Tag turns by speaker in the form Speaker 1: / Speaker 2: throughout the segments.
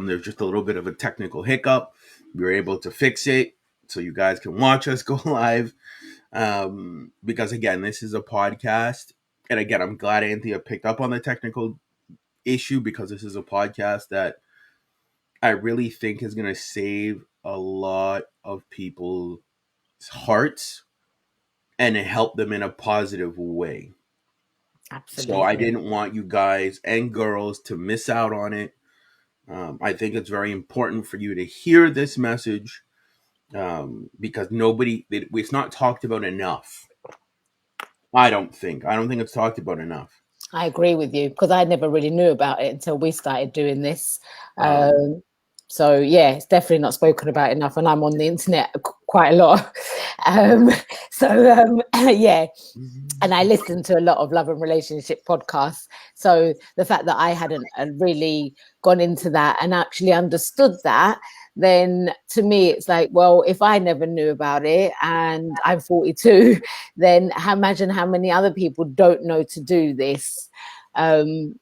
Speaker 1: There's just a little bit of a technical hiccup. We were able to fix it so you guys can watch us go live. Because again, this is a podcast. And again, I'm glad Anthea picked up on the technical issue, because this is a podcast that I really think is going to save a lot of people's hearts and help them in a positive way. So I
Speaker 2: Absolutely.
Speaker 1: didn't want you guys and girls to miss out on it. I think it's very important for you to hear this message, because it's not talked about enough. I don't think it's talked about enough.
Speaker 2: I agree with you, because I never really knew about it until we started doing this.
Speaker 1: Um,
Speaker 2: So yeah, it's definitely not spoken about enough, and I'm on the internet quite a lot. Um, yeah, and I listen to a lot of love and relationship podcasts. So the fact that I hadn't really gone into that and actually understood that, then to me it's like, well, if I never knew about it and I'm 42, then imagine how many other people don't know to do this. And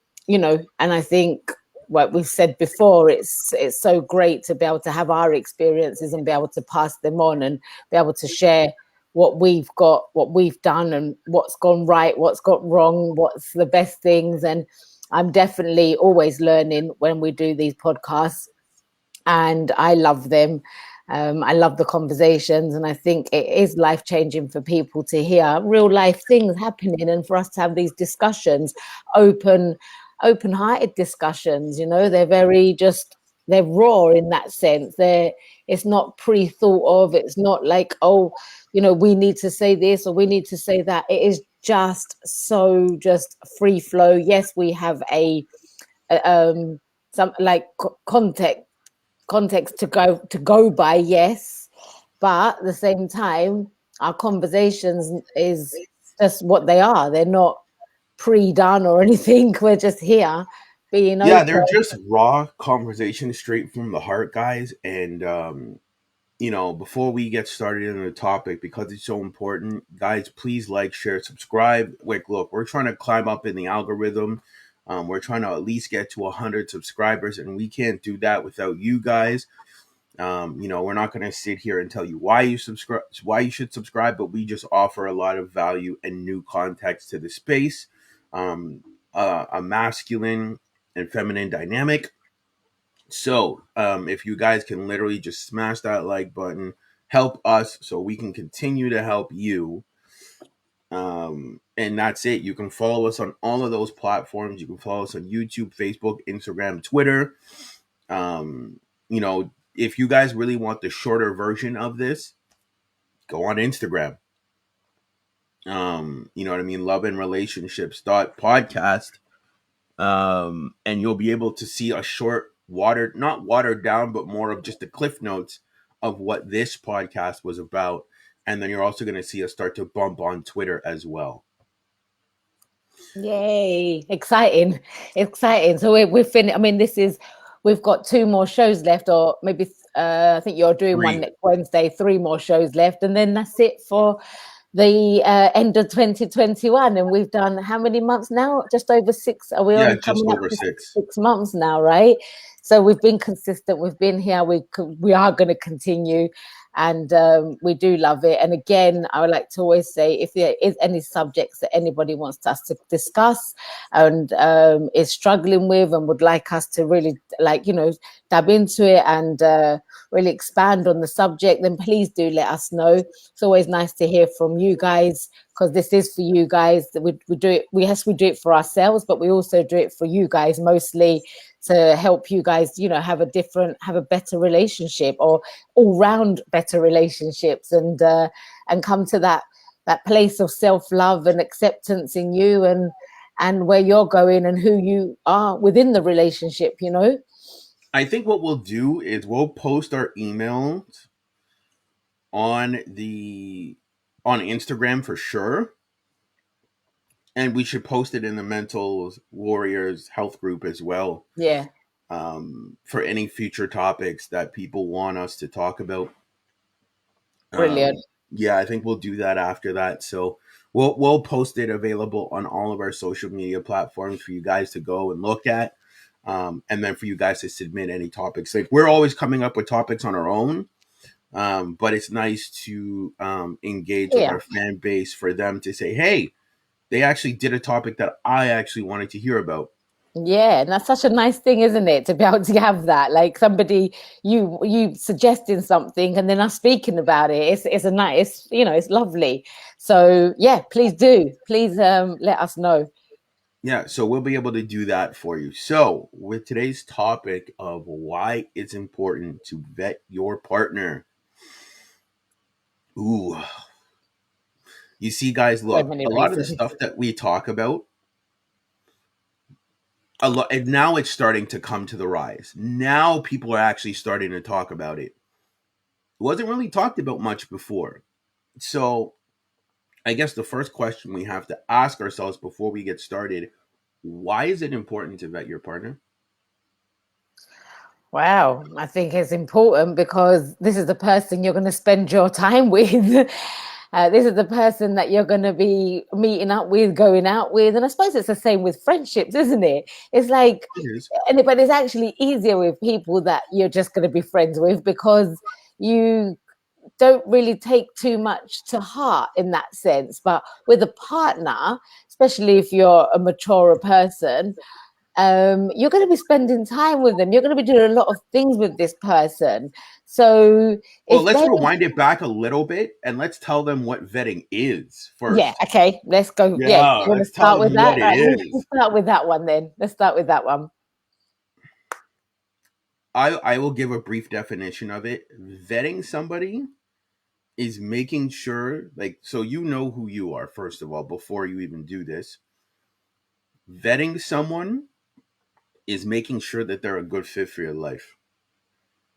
Speaker 2: I think what we've said before, it's so great to be able to have our experiences and be able to pass them on and be able to share what we've got, what we've done, and what's gone right, what's got wrong, what's the best things. And I'm definitely always learning when we do these podcasts, and I love them. I love the conversations, and I think it is life-changing for people to hear real life things happening, and for us to have these discussions, open-hearted discussions. They're raw in that sense. It's not pre-thought of. It's not like, oh, we need to say this or we need to say that. It is just free flow. Yes, we have some like context to go by, yes, but at the same time, our conversations is just what they are. They're not pre-done or anything. We're just here being
Speaker 1: yeah,
Speaker 2: open.
Speaker 1: they're just raw conversations straight from the heart, guys. And before we get started in the topic, because it's so important, guys, please like, share, subscribe. Like, look, we're trying to climb up in the algorithm. We're trying to at least get to 100 subscribers, and we can't do that without you guys. We're not going to sit here and tell you why you should subscribe, but we just offer a lot of value and new context to the space. A masculine and feminine dynamic. So, if you guys can literally just smash that like button, help us so we can continue to help you. And that's it. You can follow us on all of those platforms. You can follow us on YouTube, Facebook, Instagram, Twitter. Um, if you guys really want the shorter version of this, go on Instagram. You know what I mean? Love and relationships podcast. And you'll be able to see a short not watered down, but more of just the cliff notes of what this podcast was about. And then you're also going to see us start to bump on Twitter as well.
Speaker 2: Yay, exciting. So we're finished. I mean, we've got 2 more shows left, or maybe I think you're doing one next Wednesday, 3 more shows left, and then that's it for the end of 2021. And we've done how many months now? Just over 6. Are we on
Speaker 1: just
Speaker 2: coming
Speaker 1: over
Speaker 2: up to
Speaker 1: 6.
Speaker 2: 6 months now, right? So we've been consistent. We've been here. We are going to continue, and we do love it. And again, I would like to always say, if there is any subjects that anybody wants us to discuss and is struggling with and would like us to really dab into it and really expand on the subject, then please do let us know. It's always nice to hear from you guys, because this is for you guys. That we do it. We do it for ourselves, but we also do it for you guys, mostly to help you guys, have a better relationship, or all round better relationships, and come to that place of self-love and acceptance in you, and where you're going and who you are within the relationship.
Speaker 1: I think what we'll do is we'll post our emails on Instagram for sure. And we should post it in the Mental Warriors Health Group as well.
Speaker 2: Yeah.
Speaker 1: For any future topics that people want us to talk about.
Speaker 2: Brilliant.
Speaker 1: Yeah, I think we'll do that after that. So we'll post it available on all of our social media platforms for you guys to go and look at. And then for you guys to submit any topics. Like we're always coming up with topics on our own, but it's nice to engage with
Speaker 2: Yeah.
Speaker 1: our fan base for them to say, hey, they actually did a topic that I actually wanted to hear about.
Speaker 2: Yeah, and that's such a nice thing, isn't it, to be able to have that? Like somebody you suggesting something and then us speaking about it. It's a nice, it's lovely. So yeah, please do. Please let us know.
Speaker 1: Yeah, so we'll be able to do that for you. So, with today's topic of why it's important to vet your partner. Ooh, you see, guys,
Speaker 2: So
Speaker 1: look,
Speaker 2: many
Speaker 1: a lot of the
Speaker 2: reasons.
Speaker 1: stuff that we talk about, a lot, and now it's starting to come to the rise. Now people are actually starting to talk about it. It wasn't really talked about much before. So, I guess the first question we have to ask ourselves before we get started, why is it important to vet your partner?
Speaker 2: Wow, I think it's important because this is the person you're going to spend your time with. This is the person that you're going to be meeting up with, going out with. And I suppose it's the same with friendships, isn't it? It's like,
Speaker 1: It is.
Speaker 2: but it's actually easier with people that you're just going to be friends with because you don't really take too much to heart in that sense. But with a partner, especially if you're a mature person, you're going to be spending time with them. You're going to be doing a lot of things with this person. So
Speaker 1: Well,
Speaker 2: if
Speaker 1: let's
Speaker 2: they,
Speaker 1: rewind it back a little bit and let's tell them what vetting is
Speaker 2: yeah,
Speaker 1: first.
Speaker 2: okay, let's go. Yeah, you
Speaker 1: Yeah,
Speaker 2: want to
Speaker 1: let's tell
Speaker 2: start
Speaker 1: them
Speaker 2: with
Speaker 1: what
Speaker 2: that?
Speaker 1: it
Speaker 2: Right, let's
Speaker 1: is.
Speaker 2: start with that one then. Let's start with that one.
Speaker 1: I will give a brief definition of it. Vetting somebody is making sure, like, so you know who you are, first of all, before you even do this. Vetting someone is making sure that they're a good fit for your life.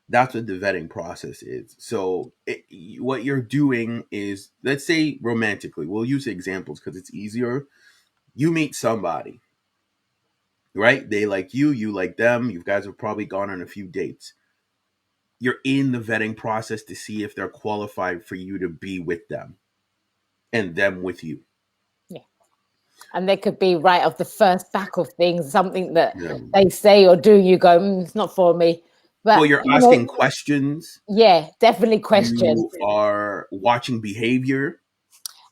Speaker 1: That's what the vetting process is. So, what you're doing is, let's say romantically, we'll use examples because it's easier. You meet somebody, right? They like you like them. You guys have probably gone on a few dates. You're in the vetting process to see if they're qualified for you to be with them and them with you.
Speaker 2: Yeah, and they could be right off the first back of things, something that
Speaker 1: Yeah.
Speaker 2: they say or do. You go, it's not for me.
Speaker 1: Well,
Speaker 2: But
Speaker 1: you're asking questions.
Speaker 2: yeah, definitely question.
Speaker 1: You are watching behavior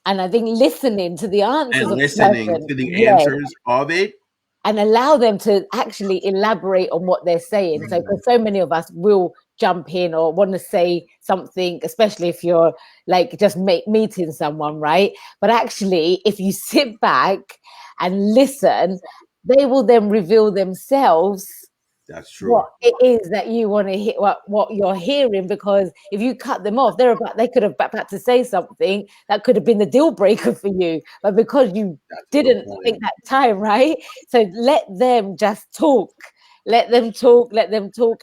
Speaker 2: And I think listening to the answers
Speaker 1: and
Speaker 2: of the
Speaker 1: listening
Speaker 2: person,
Speaker 1: to the
Speaker 2: yeah,
Speaker 1: answers of it.
Speaker 2: and allow them to actually elaborate on what they're saying. So, because so many of us will jump in or want to say something, especially if you're like just meeting someone, right? But actually, if you sit back and listen, they will then reveal themselves
Speaker 1: That's true.
Speaker 2: what it is that you want to hear, what you're hearing, because if you cut them off, they could have about to say something that could have been the deal breaker for you, but because you
Speaker 1: That's a good
Speaker 2: didn't
Speaker 1: point.
Speaker 2: take that time, right? So let them just talk. Let them talk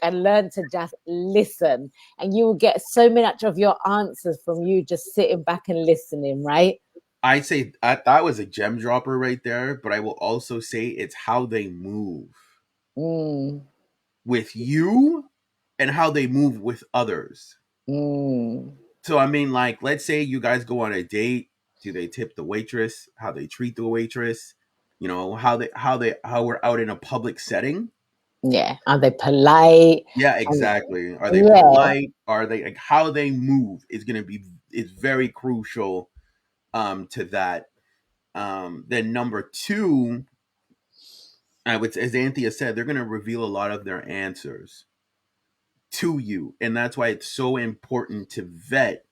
Speaker 2: and learn to just listen. And you will get so much of your answers from you just sitting back and listening, right?
Speaker 1: I'd say that was a gem dropper right there, but I will also say it's how they move
Speaker 2: Mm,
Speaker 1: with you and how they move with others.
Speaker 2: mm,
Speaker 1: So I mean, like, let's say you guys go on a date. Do they tip the waitress? How they treat the waitress? You know how we're out in a public setting.
Speaker 2: yeah. Are they polite?
Speaker 1: Yeah,
Speaker 2: Um,
Speaker 1: exactly. Are they
Speaker 2: yeah.
Speaker 1: polite? Are they like how they move is gonna be is very crucial to that. Then number two, I would as Anthea said, they're gonna reveal a lot of their answers to you. And that's why it's so important to vet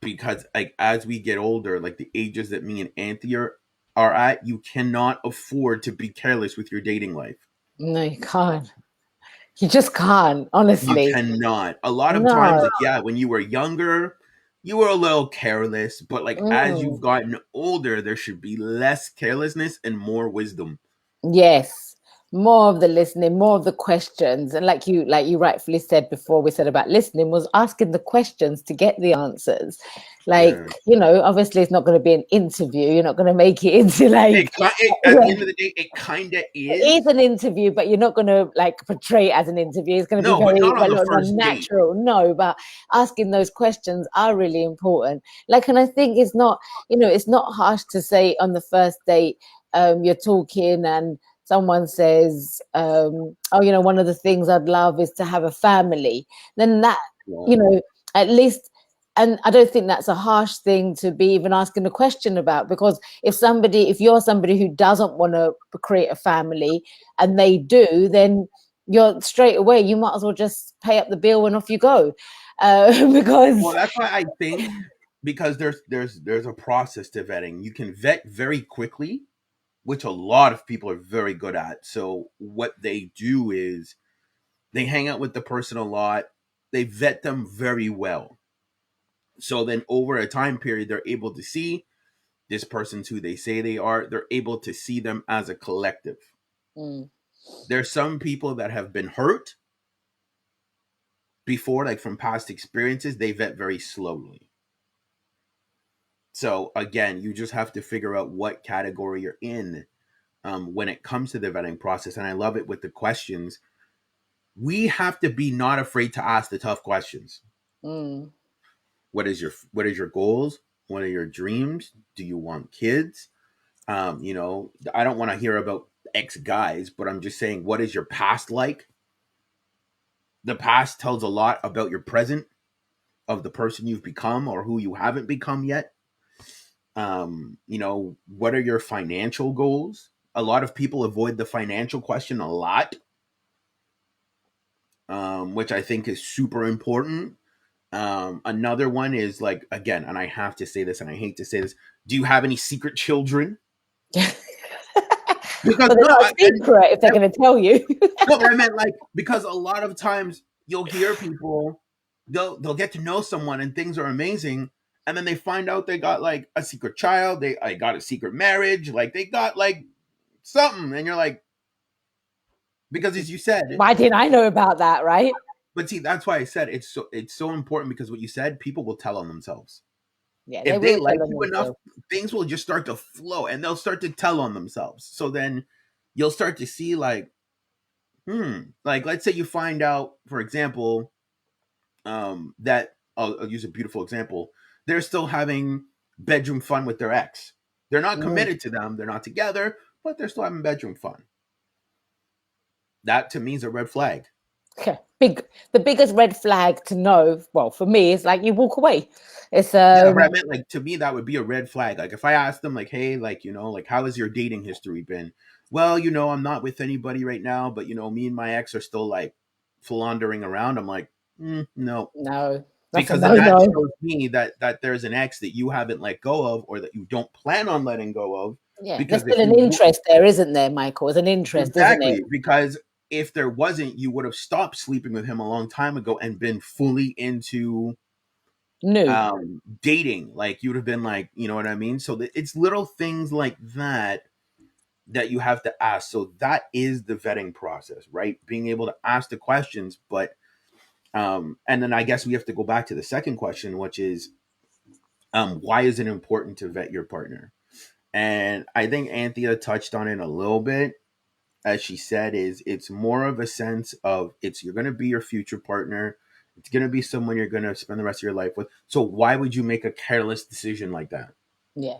Speaker 1: because like as we get older, like the ages that me and Anthea are at, you cannot afford to be careless with your dating life.
Speaker 2: No, you can't. You just can't,
Speaker 1: You
Speaker 2: honestly.
Speaker 1: cannot. A lot of times,
Speaker 2: No.
Speaker 1: like yeah, when you were younger, you were a little careless, but like as you've
Speaker 2: Mm.
Speaker 1: gotten older, there should be less carelessness and more wisdom.
Speaker 2: Yes. More of the listening, more of the questions. And like you rightfully said before, we said about listening was asking the questions to get the answers. Like,
Speaker 1: Yeah.
Speaker 2: obviously it's not going to be an interview. You're not going to make it into
Speaker 1: At the
Speaker 2: yeah,
Speaker 1: end of the day, it kind of
Speaker 2: it is
Speaker 1: is.
Speaker 2: an interview, but you're not going to like portray it as an interview. It's going to be
Speaker 1: No, but
Speaker 2: very
Speaker 1: not on
Speaker 2: well,
Speaker 1: the
Speaker 2: not
Speaker 1: first date.
Speaker 2: natural. No, but asking those questions are really important. Like, and I think it's not harsh to say on the first date, you're talking and someone says, oh, one of the things I'd love is to have a family, then that,
Speaker 1: Yeah.
Speaker 2: at least, and I don't think that's a harsh thing to be even asking a question about, because if you're somebody who doesn't want to create a family and they do, then you're straight away, you might as well just pay up the bill and off you go.
Speaker 1: Well,
Speaker 2: Because
Speaker 1: that's why I think, because there's a process to vetting. You can vet very quickly, which a lot of people are very good at. So what they do is they hang out with the person a lot. They vet them very well. So then over a time period, they're able to see this person's who they say they are. They're able to see them as a collective.
Speaker 2: mm,
Speaker 1: There's some people that have been hurt before, like from past experiences. They vet very slowly. So again, you just have to figure out what category you're in when it comes to the vetting process. And I love it with the questions. We have to be not afraid to ask the tough questions.
Speaker 2: mm.
Speaker 1: What is your goals? What are your dreams? Do you want kids? I don't want to hear about ex guys, but I'm just saying, what is your past like? The past tells a lot about your present, of the person you've become or who you haven't become yet. What are your financial goals? A lot of people avoid the financial question a lot, which I think is super important. Another one is, like, again, and I have to say this, and I hate to say this: do you have any secret children? Because
Speaker 2: But they're not a secret if they're going to tell you.
Speaker 1: no, but I meant, like, because a lot of times you'll hear people, they'll get to know someone and things are amazing, and then they find out they got like a secret child, I got a secret marriage, like they got like something, and you're like, because as you said,
Speaker 2: Why didn't I know about that, right?
Speaker 1: but see, that's why I said it's so important, because what you said, people will tell on themselves.
Speaker 2: Yeah, they
Speaker 1: If they
Speaker 2: will
Speaker 1: like
Speaker 2: tell on
Speaker 1: you enough,
Speaker 2: themselves.
Speaker 1: things will just start to flow and they'll start to tell on themselves. So then you'll start to see, like, like, let's say you find out, for example, that I'll use a beautiful example. They're still having bedroom fun with their ex. They're not
Speaker 2: Mm.
Speaker 1: committed to them. They're not together, but they're still having bedroom fun. That to me is a red flag.
Speaker 2: Okay. The biggest red flag to know, well, for me, is like you walk away. It's
Speaker 1: Yeah, but I meant, like, to me that would be a red flag. Like if I asked them, like, hey, like, like, how has your dating history been? Well, I'm not with anybody right now, but me and my ex are still like floundering around. I'm like, no,
Speaker 2: no, that's a
Speaker 1: because then
Speaker 2: no
Speaker 1: that
Speaker 2: no.
Speaker 1: shows me that there's an ex that you haven't let go of, or that you don't plan on letting go of.
Speaker 2: Yeah, there's
Speaker 1: Because if
Speaker 2: still an
Speaker 1: you
Speaker 2: interest there, isn't there, Michael? There's an interest, isn't it?
Speaker 1: exactly, because if there wasn't, you would have stopped sleeping with him a long time ago and been fully into
Speaker 2: New.
Speaker 1: dating. Like, you would have been like, you know what I mean? So it's little things like that you have to ask. So that is the vetting process, right? Being able to ask the questions. But and then I guess we have to go back to the second question, which is, why is it important to vet your partner? And I think Anthea touched on it a little bit. As she said, is it's more of a sense of, you're going to be your future partner. It's going to be someone you're going to spend the rest of your life with. So why would you make a careless decision like that?
Speaker 2: Yeah.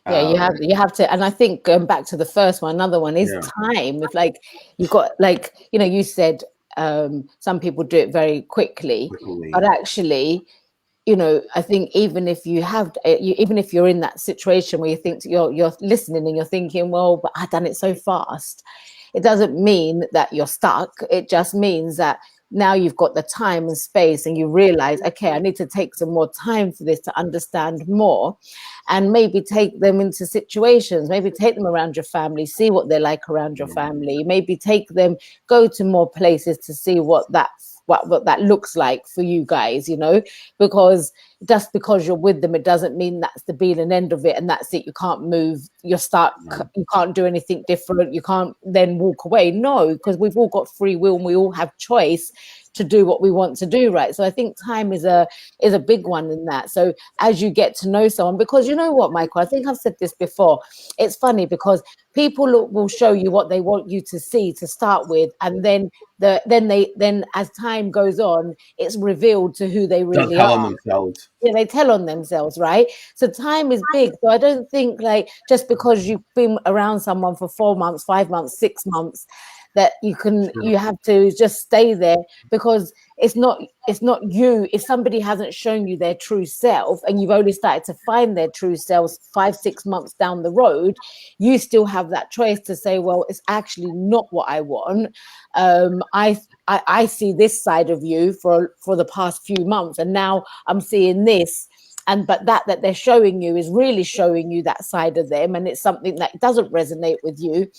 Speaker 2: Yeah,
Speaker 1: Um,
Speaker 2: you have to, and I think going back to the first one, another one is
Speaker 1: yeah,
Speaker 2: time. If like you got like you said some people do it very quickly, but
Speaker 1: quickly.
Speaker 2: actually, I think even if even if you're in that situation where you think you're listening and you're thinking, well, but I've done it so fast, it doesn't mean that you're stuck. It just means that now you've got the time and space and you realize, okay, I need to take some more time for this to understand more, and maybe take them into situations, maybe take them around your family, see what they're like around your family, maybe take them, go to more places to see what that looks like for you guys, because just because you're with them, it doesn't mean that's the be and end of it and that's it. You can't move, you're stuck, you can't do anything different, you can't then walk away. No, because we've all got free will and we all have choice to do what we want to do, right? So I think time is a big one in that. So as you get to know someone, because you know what, Michael, I think I've said this before. It's funny because people will show you what they want you to see to start with, and then as time goes on, it's revealed to who they
Speaker 1: They'll
Speaker 2: really
Speaker 1: tell on
Speaker 2: are.
Speaker 1: themselves.
Speaker 2: Yeah, they tell on themselves, right? So time is big. So I don't think like just because you've been around someone for 4 months, 5 months, 6 months, that
Speaker 1: Sure.
Speaker 2: you have to just stay there, because it's not you. If somebody hasn't shown you their true self and you've only started to find their true selves 5, 6 months down the road, you still have that choice to say, well, it's actually not what I want. I see this side of you for the past few months, and now I'm seeing this. And but that they're showing you is really showing you that side of them, and it's something that doesn't resonate with you.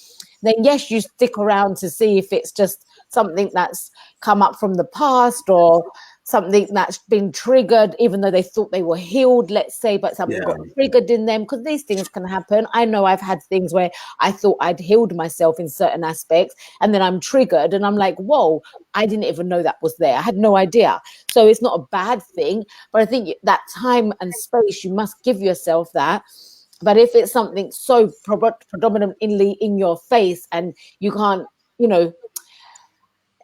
Speaker 2: Then yes, you stick around to see if it's just something that's come up from the past, or something that's been triggered, even though they thought they were healed, let's say, but something
Speaker 1: Yeah.
Speaker 2: got triggered in them, because these things can happen. I know I've had things where I thought I'd healed myself in certain aspects, and then I'm triggered and I'm like, whoa, I didn't even know that was there. I had no idea. So it's not a bad thing, but I think that time and space, you must give yourself that. But if it's something so predominantly in your face and you can't, you know,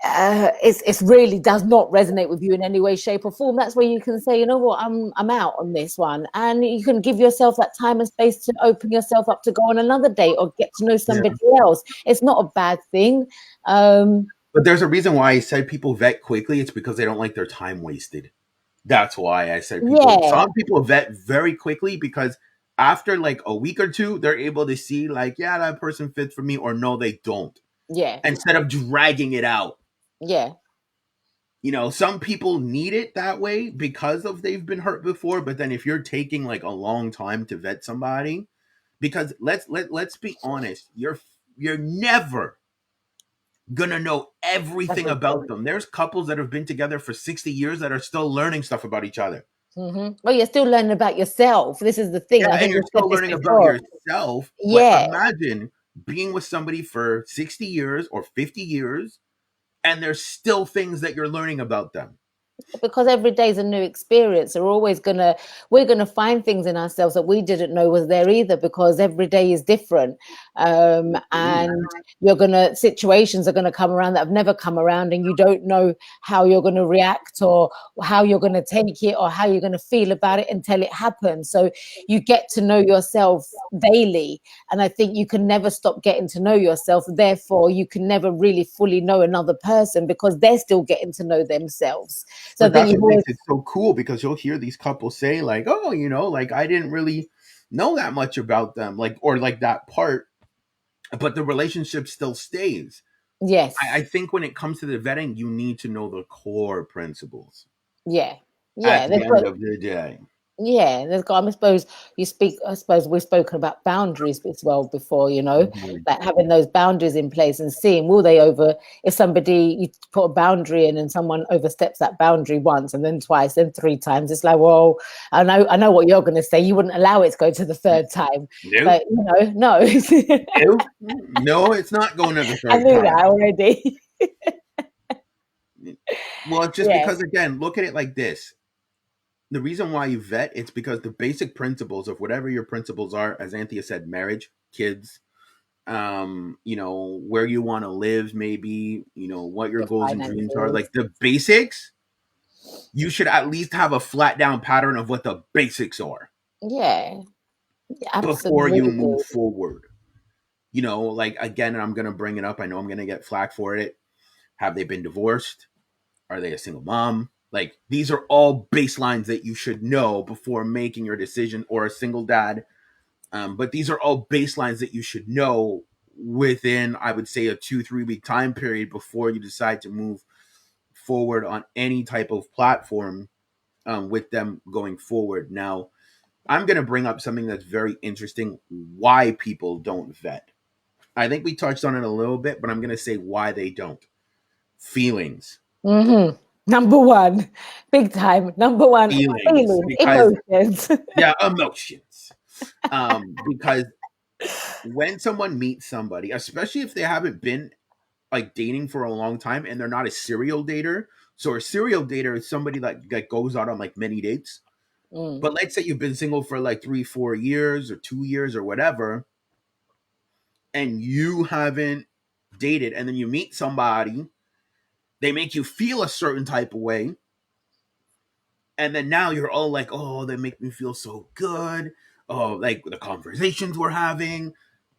Speaker 2: it's really does not resonate with you in any way, shape, or form, that's where you can say, you know what, I'm out on this one, and you can give yourself that time and space to open yourself up to go on another date or get to know
Speaker 1: Yeah.
Speaker 2: somebody else. It's not a bad thing.
Speaker 1: But there's a reason why I said people vet quickly. It's because they don't like their time wasted. That's why I said people.
Speaker 2: Yeah,
Speaker 1: Some people vet very quickly because after like a week or two, they're able to see like, yeah, that person fits for me, or no, they don't.
Speaker 2: yeah,
Speaker 1: Instead of dragging it out.
Speaker 2: yeah.
Speaker 1: Some people need it that way because of they've been hurt before. But then if you're taking like a long time to vet somebody, because let's be honest, you're never gonna know everything about
Speaker 2: Everything.
Speaker 1: them. There's couples that have been together for 60 years that are still learning stuff about each other.
Speaker 2: Well, you're still learning about yourself. This is the thing.
Speaker 1: Yeah,
Speaker 2: I
Speaker 1: and
Speaker 2: think
Speaker 1: you're
Speaker 2: we've said
Speaker 1: still
Speaker 2: this
Speaker 1: learning about
Speaker 2: before.
Speaker 1: yourself. But
Speaker 2: Yeah,
Speaker 1: imagine being with somebody for 60 years or 50 years, and there's still things that you're learning about them.
Speaker 2: because every day is a new experience. We're gonna find things in ourselves that we didn't know was there either, because every day is different.
Speaker 1: Mhm.
Speaker 2: And situations are gonna come around that have never come around, and you don't know how you're gonna react, or how you're gonna take it, or how you're gonna feel about it until it happens. So you get to know yourself daily, and I think you can never stop getting to know yourself. Therefore, you can never really fully know another person, because they're still getting to know themselves. So I
Speaker 1: But
Speaker 2: think
Speaker 1: that's
Speaker 2: you've
Speaker 1: what
Speaker 2: always,
Speaker 1: makes it so cool because you'll hear these couples say, like, oh, like I didn't really know that much about them, like, or like that part, but the relationship still stays. I
Speaker 2: yes,
Speaker 1: think when it comes to the vetting, you need to know the core principles
Speaker 2: yeah, yeah.
Speaker 1: at the
Speaker 2: They've
Speaker 1: end
Speaker 2: got,
Speaker 1: of the day.
Speaker 2: yeah, there's got. I suppose I suppose we've spoken about boundaries as well before.
Speaker 1: Mhm.
Speaker 2: Like having those boundaries in place and seeing, will they over. If somebody, you put a boundary in and someone oversteps that boundary once and then twice and three times, it's like, well, I know what you're going to say. You wouldn't allow it to go to the third time,
Speaker 1: No,
Speaker 2: but no.
Speaker 1: no, no, it's not going to the
Speaker 2: I
Speaker 1: third
Speaker 2: knew
Speaker 1: time.
Speaker 2: that already.
Speaker 1: Well, it's just
Speaker 2: Yeah,
Speaker 1: because, again, look at it like this. The reason why you vet, it's because the basic principles of whatever your principles are, as Anthea said, marriage, kids, where you want to live, maybe, what your
Speaker 2: your
Speaker 1: goals and dreams are,
Speaker 2: finances.
Speaker 1: like the basics, you should at least have a flat down pattern of what the basics are
Speaker 2: Yeah,
Speaker 1: before you
Speaker 2: absolutely.
Speaker 1: move forward. Like, again, and I'm going to bring it up. I know I'm going to get flack for it. Have they been divorced? Are they a single mom? Like, these are all baselines that you should know before making your decision, or a single dad. But these are all baselines that you should know within, I would say, a 2-3 week time period before you decide to move forward on any type of platform, with them going forward. Now, I'm going to bring up something that's very interesting, why people don't vet. I think we touched on it a little bit, but I'm going to say why they don't. Feelings.
Speaker 2: Number one, big time. Number one,
Speaker 1: Feelings.
Speaker 2: feelings,
Speaker 1: Because,
Speaker 2: emotions.
Speaker 1: yeah, emotions. Because when someone meets somebody, especially if they haven't been like dating for a long time and they're not a serial dater. So a serial dater is somebody that goes out on like many dates.
Speaker 2: Mm.
Speaker 1: But let's say you've been single for like 3, 4 years or 2 years or whatever, and you haven't dated, and then you meet somebody, they make you feel a certain type of way, and then now you're all like, oh, they make me feel so good. Oh, like the conversations we're having,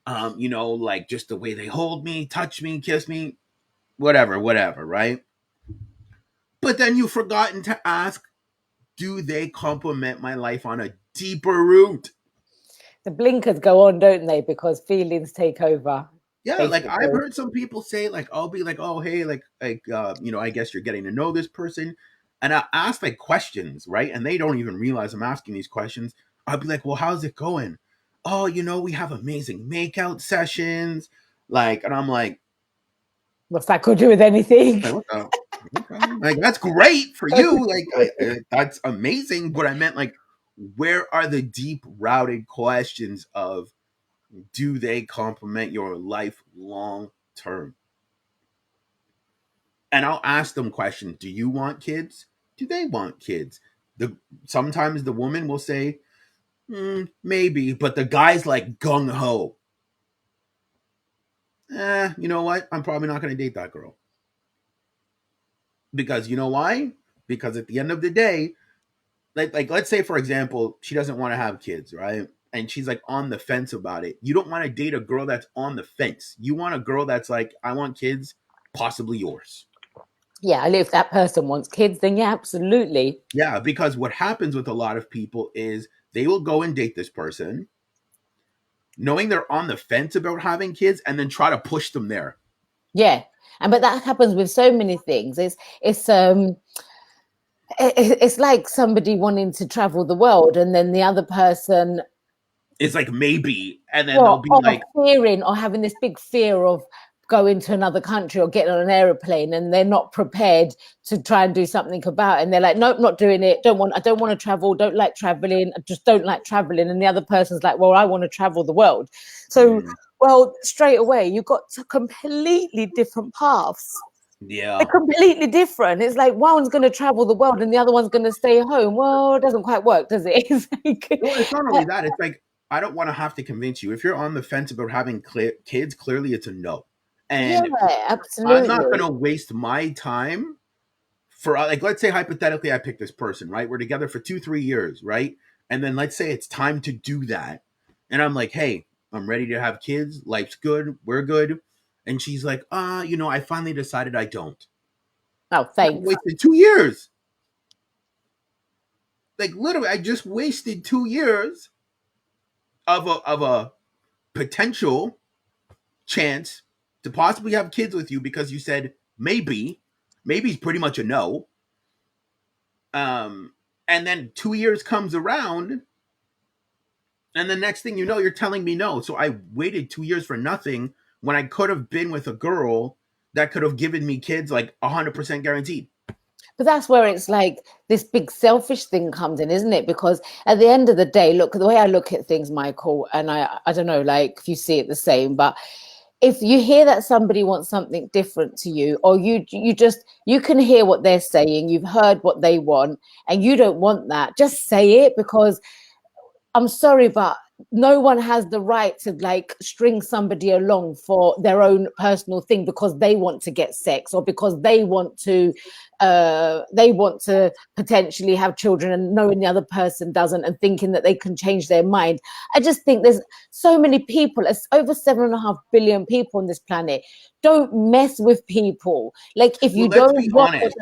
Speaker 1: like just the way they hold me, touch me, kiss me, whatever, right? But then you've forgotten to ask, do they complement my life on a deeper route?
Speaker 2: The blinkers go on, don't they? Because feelings take over,
Speaker 1: Yeah, like I've
Speaker 2: basically.
Speaker 1: heard some people say, like, I'll be like, oh, hey, I guess you're getting to know this person. And I ask like questions, right? And they don't even realize I'm asking these questions. I'll be like, well, how's it going? Oh, we have amazing makeout sessions. Like, and I'm
Speaker 2: What's that could do with anything?
Speaker 1: like, what the? Okay. Like, that's great for you. Like, that's amazing. But I meant, like, where are the deep routed questions of, do they complement your life long term? And I'll ask them questions. Do you want kids? Do they want kids? The Sometimes the woman will say, maybe, but the guy's like gung ho. You know what? I'm probably not going to date that girl because you know why? Because at the end of the day, like let's say for example, she doesn't want to have kids, right? And she's like on the fence about it. You don't want to date a girl that's on the fence. You want a girl that's like, I want kids, possibly yours.
Speaker 2: Yeah, if that person wants kids, then yeah, absolutely.
Speaker 1: Yeah, because what happens with a lot of people is they will go and date this person, knowing they're on the fence about having kids, and then try to push them there.
Speaker 2: Yeah, and but that happens with so many things. It's like somebody wanting to travel the world, and then the other person,
Speaker 1: It's like maybe, and then they'll
Speaker 2: well,
Speaker 1: be
Speaker 2: or
Speaker 1: like,
Speaker 2: fearing or having this big fear of going to another country or getting on an aeroplane, and they're not prepared to try and do something about it. And they're like, nope, not doing it. I don't want to travel. Don't like traveling. I just don't like traveling. And the other person's like, well, I want to travel the world. So,
Speaker 1: mm,
Speaker 2: well, straight away, you've got completely different paths. They're
Speaker 1: yeah.
Speaker 2: completely different. It's like one's going to travel the world and the other one's going to stay home. Well, it doesn't quite work, does it? It's like,
Speaker 1: No, it's not only that. It's like, I don't want to have to convince you. If you're on the fence about having kids, clearly it's a no.
Speaker 2: yeah,
Speaker 1: And I'm not going
Speaker 2: absolutely.
Speaker 1: to waste my time for, like, let's say hypothetically I pick this person, right? We're together for 2, 3 years, right? And then let's say it's time to do that. And I'm like, hey, I'm ready to have kids. Life's good. We're good. And she's like, I finally decided I don't.
Speaker 2: Oh,
Speaker 1: I
Speaker 2: thanks.
Speaker 1: wasted 2 years. Like literally, I just wasted 2 years of a potential chance to possibly have kids with you because you said maybe. Maybe's pretty much a no. Um, and then 2 years comes around, and the next thing you know, you're telling me no. So I waited 2 years for nothing when I could have been with a girl that could have given me kids like 100% guaranteed.
Speaker 2: But that's where it's like this big selfish thing comes in, isn't it? Because at the end of the day, look, the way I look at things, Michael, and I don't know, like if you see it the same, but if you hear that somebody wants something different to you, or you can hear what they're saying, you've heard what they want, and you don't want that, just say it. Because I'm sorry, but no one has the right to like string somebody along for their own personal thing because they want to get sex, or because they want to potentially have children, and knowing the other person doesn't, and thinking that they can change their mind. I just think there's so many people. It's over 7.5 billion people on this planet. Don't mess with people. Like if
Speaker 1: Well,
Speaker 2: you
Speaker 1: let's
Speaker 2: don't
Speaker 1: be
Speaker 2: want
Speaker 1: honest.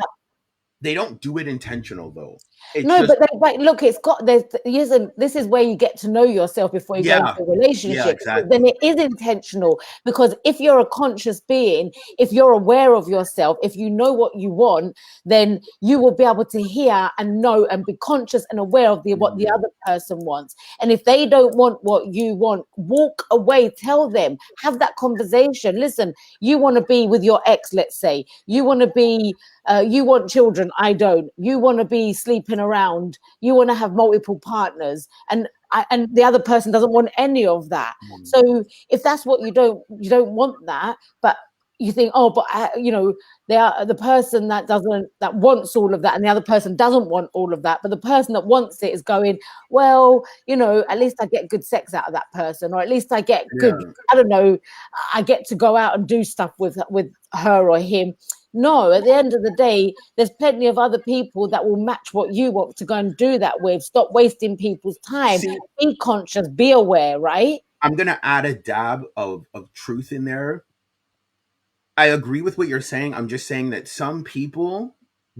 Speaker 1: They don't do it intentional though. It's
Speaker 2: No,
Speaker 1: just,
Speaker 2: but look, it's got this is where you get to know yourself before you go into
Speaker 1: yeah,
Speaker 2: a
Speaker 1: yeah,
Speaker 2: relationship. So then
Speaker 1: exactly.
Speaker 2: it is intentional, because if you're a conscious being, if you're aware of yourself, if you know what you want, then you will be able to hear and know and be conscious and aware of what the
Speaker 1: Mhm.
Speaker 2: other person wants. And if they don't want what you want, walk away, tell them, have that conversation. Listen, you want to be with your ex, let's say, you want children, I don't. You want to be sleeping around. You want to have multiple partners, and the other person doesn't want any of that.
Speaker 1: Mhm.
Speaker 2: So if that's what you don't want that. But you think, oh, but they are the person that wants all of that, and the other person doesn't want all of that. But the person that wants it is going, well, at least I get good sex out of that person, or at least I get good.
Speaker 1: Yeah.
Speaker 2: I don't know. I get to go out and do stuff with her or him. No, at the end of the day, there's plenty of other people that will match what you want to go and do that with. Stop wasting people's time.
Speaker 1: See,
Speaker 2: Be conscious. Be aware. Right?
Speaker 1: I'm gonna add a dab of truth in there. I agree with what you're saying. I'm just saying that some people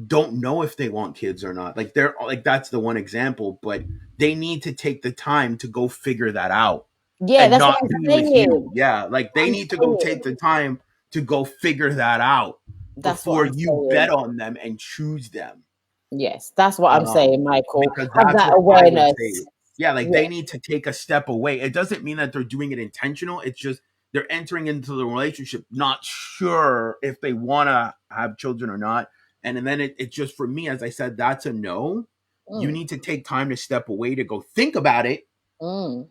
Speaker 1: don't know if they want kids or not. Like they're like that's the one example, but they need to take the time to go figure that out
Speaker 2: Yeah,
Speaker 1: and
Speaker 2: that's what
Speaker 1: not
Speaker 2: I'm
Speaker 1: be with you.
Speaker 2: saying.
Speaker 1: Yeah, like they
Speaker 2: I'm
Speaker 1: need to go
Speaker 2: saying.
Speaker 1: take the time to go figure that out
Speaker 2: That's what
Speaker 1: before
Speaker 2: I'm
Speaker 1: you
Speaker 2: saying.
Speaker 1: bet on them and choose them.
Speaker 2: Yes, that's what I'm saying, Michael.
Speaker 1: Because
Speaker 2: Have
Speaker 1: that's
Speaker 2: that
Speaker 1: what I would say.
Speaker 2: awareness.
Speaker 1: Yeah, like
Speaker 2: Yeah.
Speaker 1: they need to take a step away. It doesn't mean that they're doing it intentional. It's just they're entering into the relationship not sure if they want to have children or not. And then it just, for me, as I said, that's a no. You
Speaker 2: Mm,
Speaker 1: need to take time to step away to go think about it
Speaker 2: mm,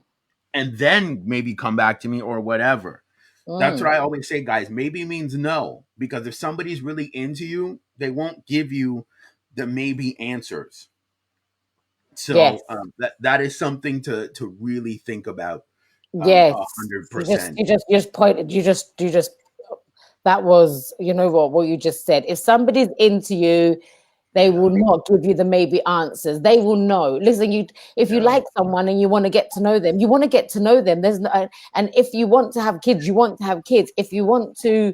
Speaker 1: and then maybe come back to me or whatever. That's what
Speaker 2: mm.
Speaker 1: I always say, guys. Maybe means no. Because if somebody's really into you, they won't give you the maybe answers.
Speaker 2: Yes,
Speaker 1: So that is something to really think about.
Speaker 2: yes.
Speaker 1: 100%.
Speaker 2: You just pointed. You just. That was, what you just said. If somebody's into you, they will
Speaker 1: Yeah,
Speaker 2: not give you the maybe answers. They will know. Listen, if you
Speaker 1: yeah.
Speaker 2: like someone and you want to get to know them, you want to get to know them. There's no, and if you want to have kids, you want to have kids. If you want to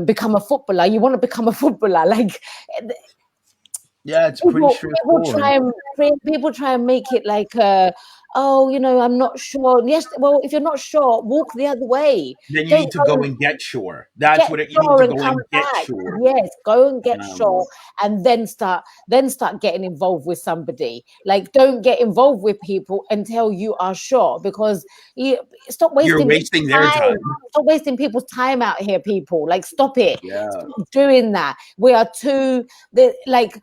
Speaker 2: become a footballer, you want to become a footballer. Like
Speaker 1: Yeah, it's pretty
Speaker 2: people
Speaker 1: straightforward.
Speaker 2: try and make it like, oh, I'm not sure. Yes, well, if you're not sure, walk the other way.
Speaker 1: Then you
Speaker 2: Don't
Speaker 1: need to
Speaker 2: go
Speaker 1: go and get sure. That's
Speaker 2: get
Speaker 1: what you need
Speaker 2: sure
Speaker 1: to
Speaker 2: and
Speaker 1: go
Speaker 2: come
Speaker 1: and get
Speaker 2: back.
Speaker 1: sure.
Speaker 2: Yes, go and get
Speaker 1: Um,
Speaker 2: sure, and then start getting involved with somebody. Like, don't get involved with people until you are sure, because you stop
Speaker 1: you're
Speaker 2: wasting
Speaker 1: wasting their
Speaker 2: time.
Speaker 1: time.
Speaker 2: Stop wasting people's time out here, people. Like, stop it.
Speaker 1: Yeah,
Speaker 2: Stop doing that. We are too like.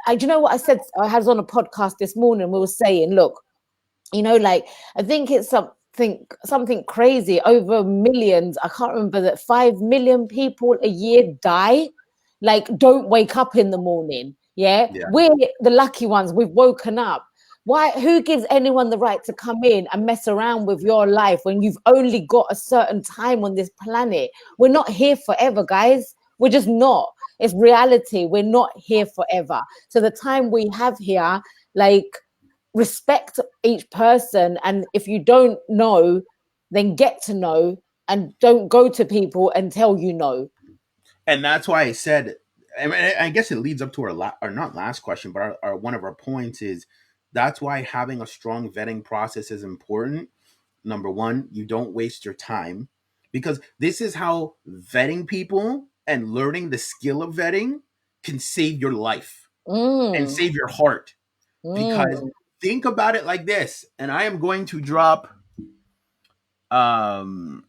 Speaker 2: Do you know what I said? I was on a podcast this morning. We were saying, look, like, I think it's something crazy, over millions. I can't remember, that 5 million people a year die, like, don't wake up in the morning. Yeah,
Speaker 1: yeah.
Speaker 2: we're the lucky ones. We've woken up. Who gives anyone the right to come in and mess around with your life when you've only got a certain time on this planet? We're not here forever, guys. We're just not. It's reality. We're not here forever. So the time we have here, like, respect each person, and if you don't know, then get to know, and don't go to people until you know.
Speaker 1: And that's why I said, I mean, I guess it leads up to or not last question, but our one of our points is that's why having a strong vetting process is important. Number one, you don't waste your time, because this is how vetting people and learning the skill of vetting can save your life and
Speaker 2: mm,
Speaker 1: save your heart. Because
Speaker 2: mm.
Speaker 1: think about it like this, and I am going to drop um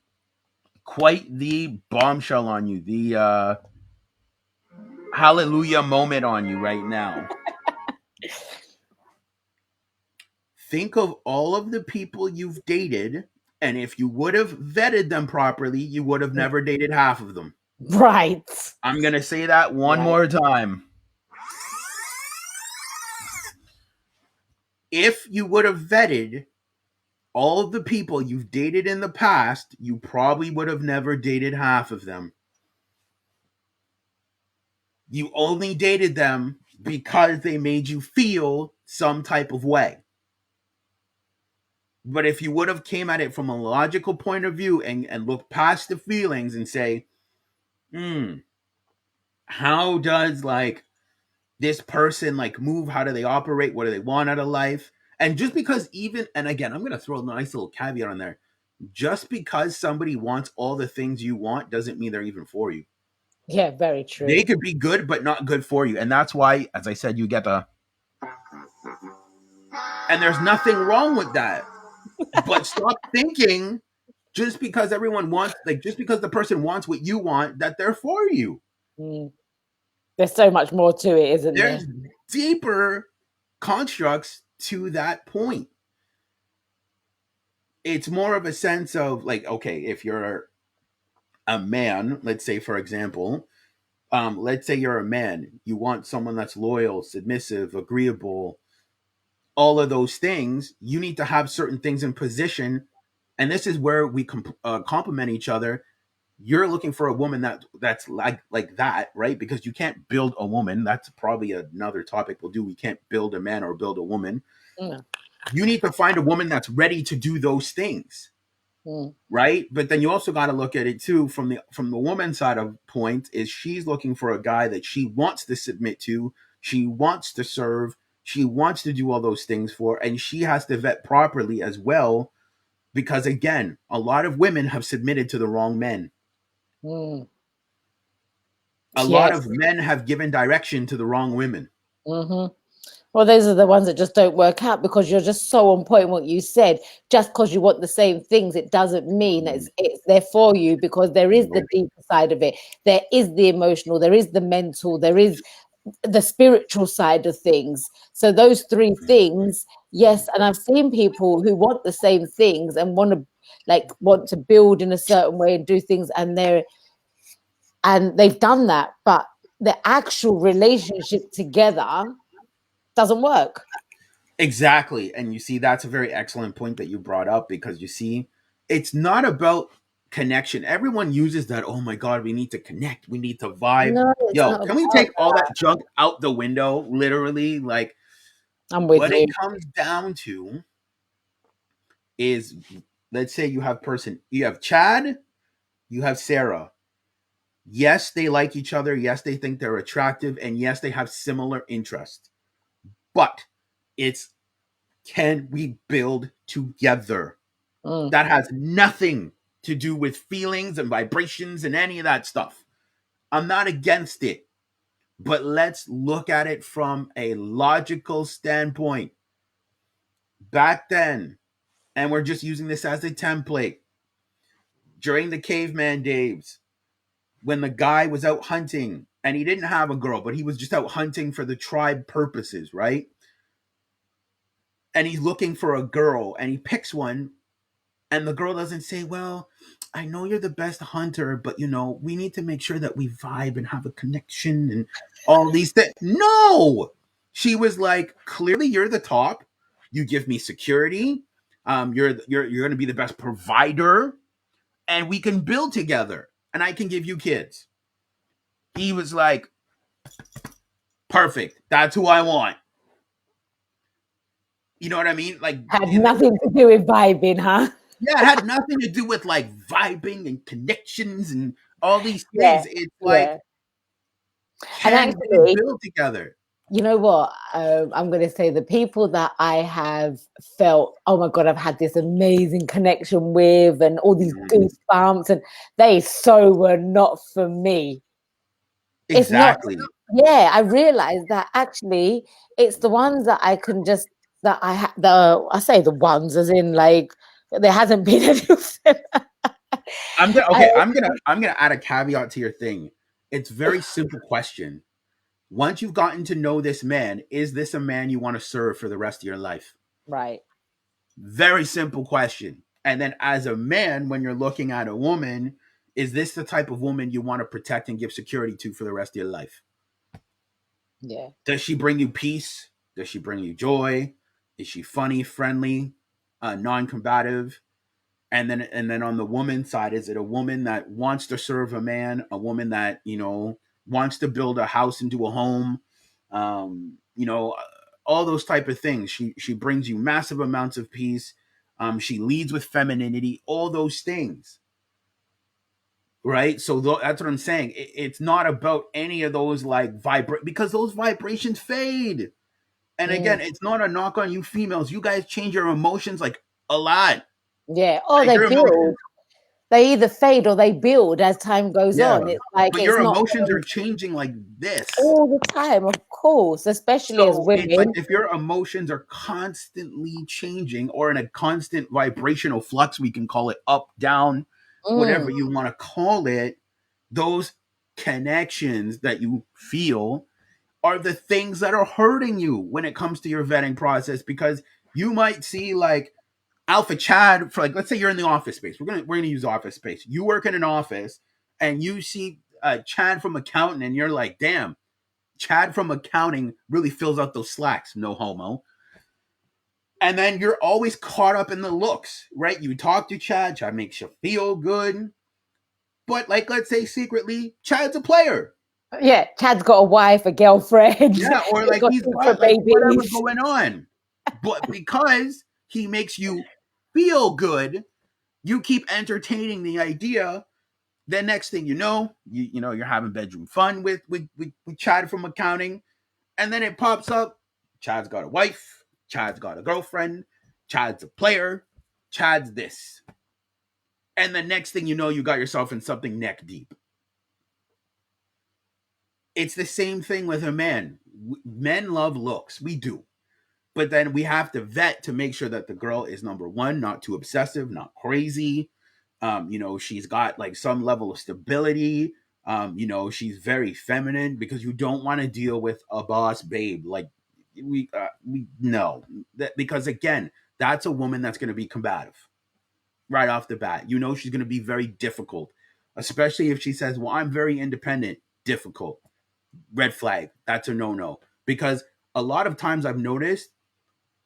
Speaker 1: quite the bombshell on you, the hallelujah moment on you right now. Think of all of the people you've dated, and if you would have vetted them properly, you would have never dated half of them.
Speaker 2: Right,
Speaker 1: I'm going to say that one
Speaker 2: right.
Speaker 1: more time. If you would have vetted all of the people you've dated in the past, you probably would have never dated half of them. You only dated them because they made you feel some type of way. But if you would have came at it from a logical point of view and looked past the feelings and say, hmm, how does like this person like move? How do they operate? What do they want out of life? And just because even, and again, I'm going to throw a nice little caveat on there. Just because somebody wants all the things you want doesn't mean they're even for you.
Speaker 2: Yeah, very
Speaker 1: They
Speaker 2: true.
Speaker 1: could be good, but not good for you. And that's why, as I said, you get the, and there's nothing wrong with that. But stop thinking just because everyone wants, like, just because the person wants what you want, that they're for you.
Speaker 2: Mm. There's so much more to it, isn't there?
Speaker 1: There's deeper constructs to that point. It's more of a sense of like, okay, if you're a man, let's say for example, let's say you're a man, you want someone that's loyal, submissive, agreeable, all of those things. You need to have certain things in position, and this is where we complement each other. You're looking for a woman that's like that, right? Because you can't build a woman. That's probably another topic we'll do. We can't build a man or build a woman.
Speaker 2: Mm,
Speaker 1: You need to find a woman that's ready to do those things,
Speaker 2: mm,
Speaker 1: right? But then you also got to look at it too from the woman's side of point. Is she's looking for a guy that she wants to submit to, she wants to serve, she wants to do all those things for, and she has to vet properly as well. Because again, a lot of women have submitted to the wrong men.
Speaker 2: mm.
Speaker 1: A lot
Speaker 2: Yes.
Speaker 1: of men have given direction to the wrong women.
Speaker 2: Hmm. Well, those are the ones that just don't work out because you're just so on point in what you said. Just because you want the same things, it doesn't mean that it's there for you, because there is the
Speaker 1: Nope.
Speaker 2: deeper side of it. There is the emotional, there is the mental, there is the spiritual side of things. So those three things, yes. And I've seen people who want the same things and want to build in a certain way and do things, and they've done that, but the actual relationship together doesn't work.
Speaker 1: Exactly. And you see, that's a very excellent point that you brought up, because you see, it's not about connection. Everyone uses that, oh my God, we need to connect, we need to vibe.
Speaker 2: No, it's
Speaker 1: Yo,
Speaker 2: not
Speaker 1: can we
Speaker 2: about
Speaker 1: take all that junk out the window? Literally, like
Speaker 2: that. I'm with
Speaker 1: what it
Speaker 2: you.
Speaker 1: comes down to is, let's say you have Chad, you have Sarah. Yes, they like each other. Yes, they think they're attractive. And yes, they have similar interests. But it's, can we build together?
Speaker 2: Mm,
Speaker 1: That has nothing to do with feelings and vibrations and any of that stuff. I'm not against it, but let's look at it from a logical standpoint. Back then, and we're just using this as a template, during the caveman days, when the guy was out hunting and he didn't have a girl, but he was just out hunting for the tribe purposes, right? And he's looking for a girl and he picks one, and the girl doesn't say, well, I know you're the best hunter, but we need to make sure that we vibe and have a connection and all these things. No, she was like, clearly you're the top, you give me security, you're going to be the best provider, and we can build together and I can give you kids. He was like, perfect, that's who I want. You know what I mean? Like,
Speaker 2: had nothing to do with vibing, huh?
Speaker 1: yeah, it had nothing to do with like vibing and connections and all these
Speaker 2: Yeah,
Speaker 1: things. It's like,
Speaker 2: yeah. And
Speaker 1: can we
Speaker 2: actually,
Speaker 1: build together?
Speaker 2: you know what? I'm going to say the people that I have felt, oh my God, I've had this amazing connection with, and all these
Speaker 1: Mhm.
Speaker 2: goosebumps, and they so were not for me. It's not,
Speaker 1: Exactly.
Speaker 2: yeah, I realized that actually it's the ones that I can just, that I say the ones as in like, there hasn't been anything.
Speaker 1: I'm gonna
Speaker 2: I,
Speaker 1: okay. I'm gonna add a caveat to your thing. It's a very simple question. Once you've gotten to know this man, is this a man you want to serve for the rest of your life?
Speaker 2: right.
Speaker 1: Very simple question. And then as a man, when you're looking at a woman, is this the type of woman you want to protect and give security to for the rest of your life?
Speaker 2: Yeah.
Speaker 1: Does she bring you peace? Does she bring you joy? Is she funny, friendly, non-combative? And then on the woman side, is it a woman that wants to serve a man, a woman that wants to build a house into a home, all those type of things. She brings you massive amounts of peace. She leads with femininity, all those things, right? So that's what I'm saying. It's not about any of those like vibrate, because those vibrations fade. And
Speaker 2: Mm,
Speaker 1: again, it's not a knock on you females. You guys change your emotions like a lot.
Speaker 2: yeah. Oh,
Speaker 1: Like
Speaker 2: they
Speaker 1: your
Speaker 2: build.
Speaker 1: emotions,
Speaker 2: They either fade or they build as time goes
Speaker 1: yeah.
Speaker 2: on. It's like
Speaker 1: But
Speaker 2: it's
Speaker 1: your
Speaker 2: not
Speaker 1: emotions are changing like this.
Speaker 2: all the time, of course, especially as
Speaker 1: So it's like
Speaker 2: women.
Speaker 1: if your emotions are constantly changing or in a constant vibrational flux, we can call it up, down, whatever
Speaker 2: Mm,
Speaker 1: you want to call it, those connections that you feel are the things that are hurting you when it comes to your vetting process, because you might see like Alpha Chad for, like, let's say you're in the office space. We're gonna use office space. You work in an office. and you see Chad from accounting, and you're like, damn, Chad from accounting really fills out those slacks, no homo. And then you're always caught up in the looks, right? You talk to Chad, Chad makes you feel good. But like, let's say secretly, Chad's a player.
Speaker 2: Yeah, Chad's got a wife, a girlfriend.
Speaker 1: Yeah, or
Speaker 2: He's
Speaker 1: like
Speaker 2: got
Speaker 1: he's got
Speaker 2: secret
Speaker 1: like whatever's
Speaker 2: babies.
Speaker 1: going on. But because he makes you feel good, you keep entertaining the idea. Then next thing you know, you're having bedroom fun with Chad from accounting, and then it pops up. Chad's got a wife. Chad's got a girlfriend. Chad's a player. Chad's this. And the next thing you know, you got yourself in something neck deep. It's the same thing with a man. Men love looks. We do. But then we have to vet to make sure that the girl is number one, not too obsessive, not crazy. She's got like some level of stability. She's very feminine, because you don't want to deal with a boss babe. Like we no, that, because again, that's a woman that's going to be combative right off the bat. She's going to be very difficult, especially if she says, "Well, I'm very independent." Difficult. Red flag. That's a no-no, because a lot of times I've noticed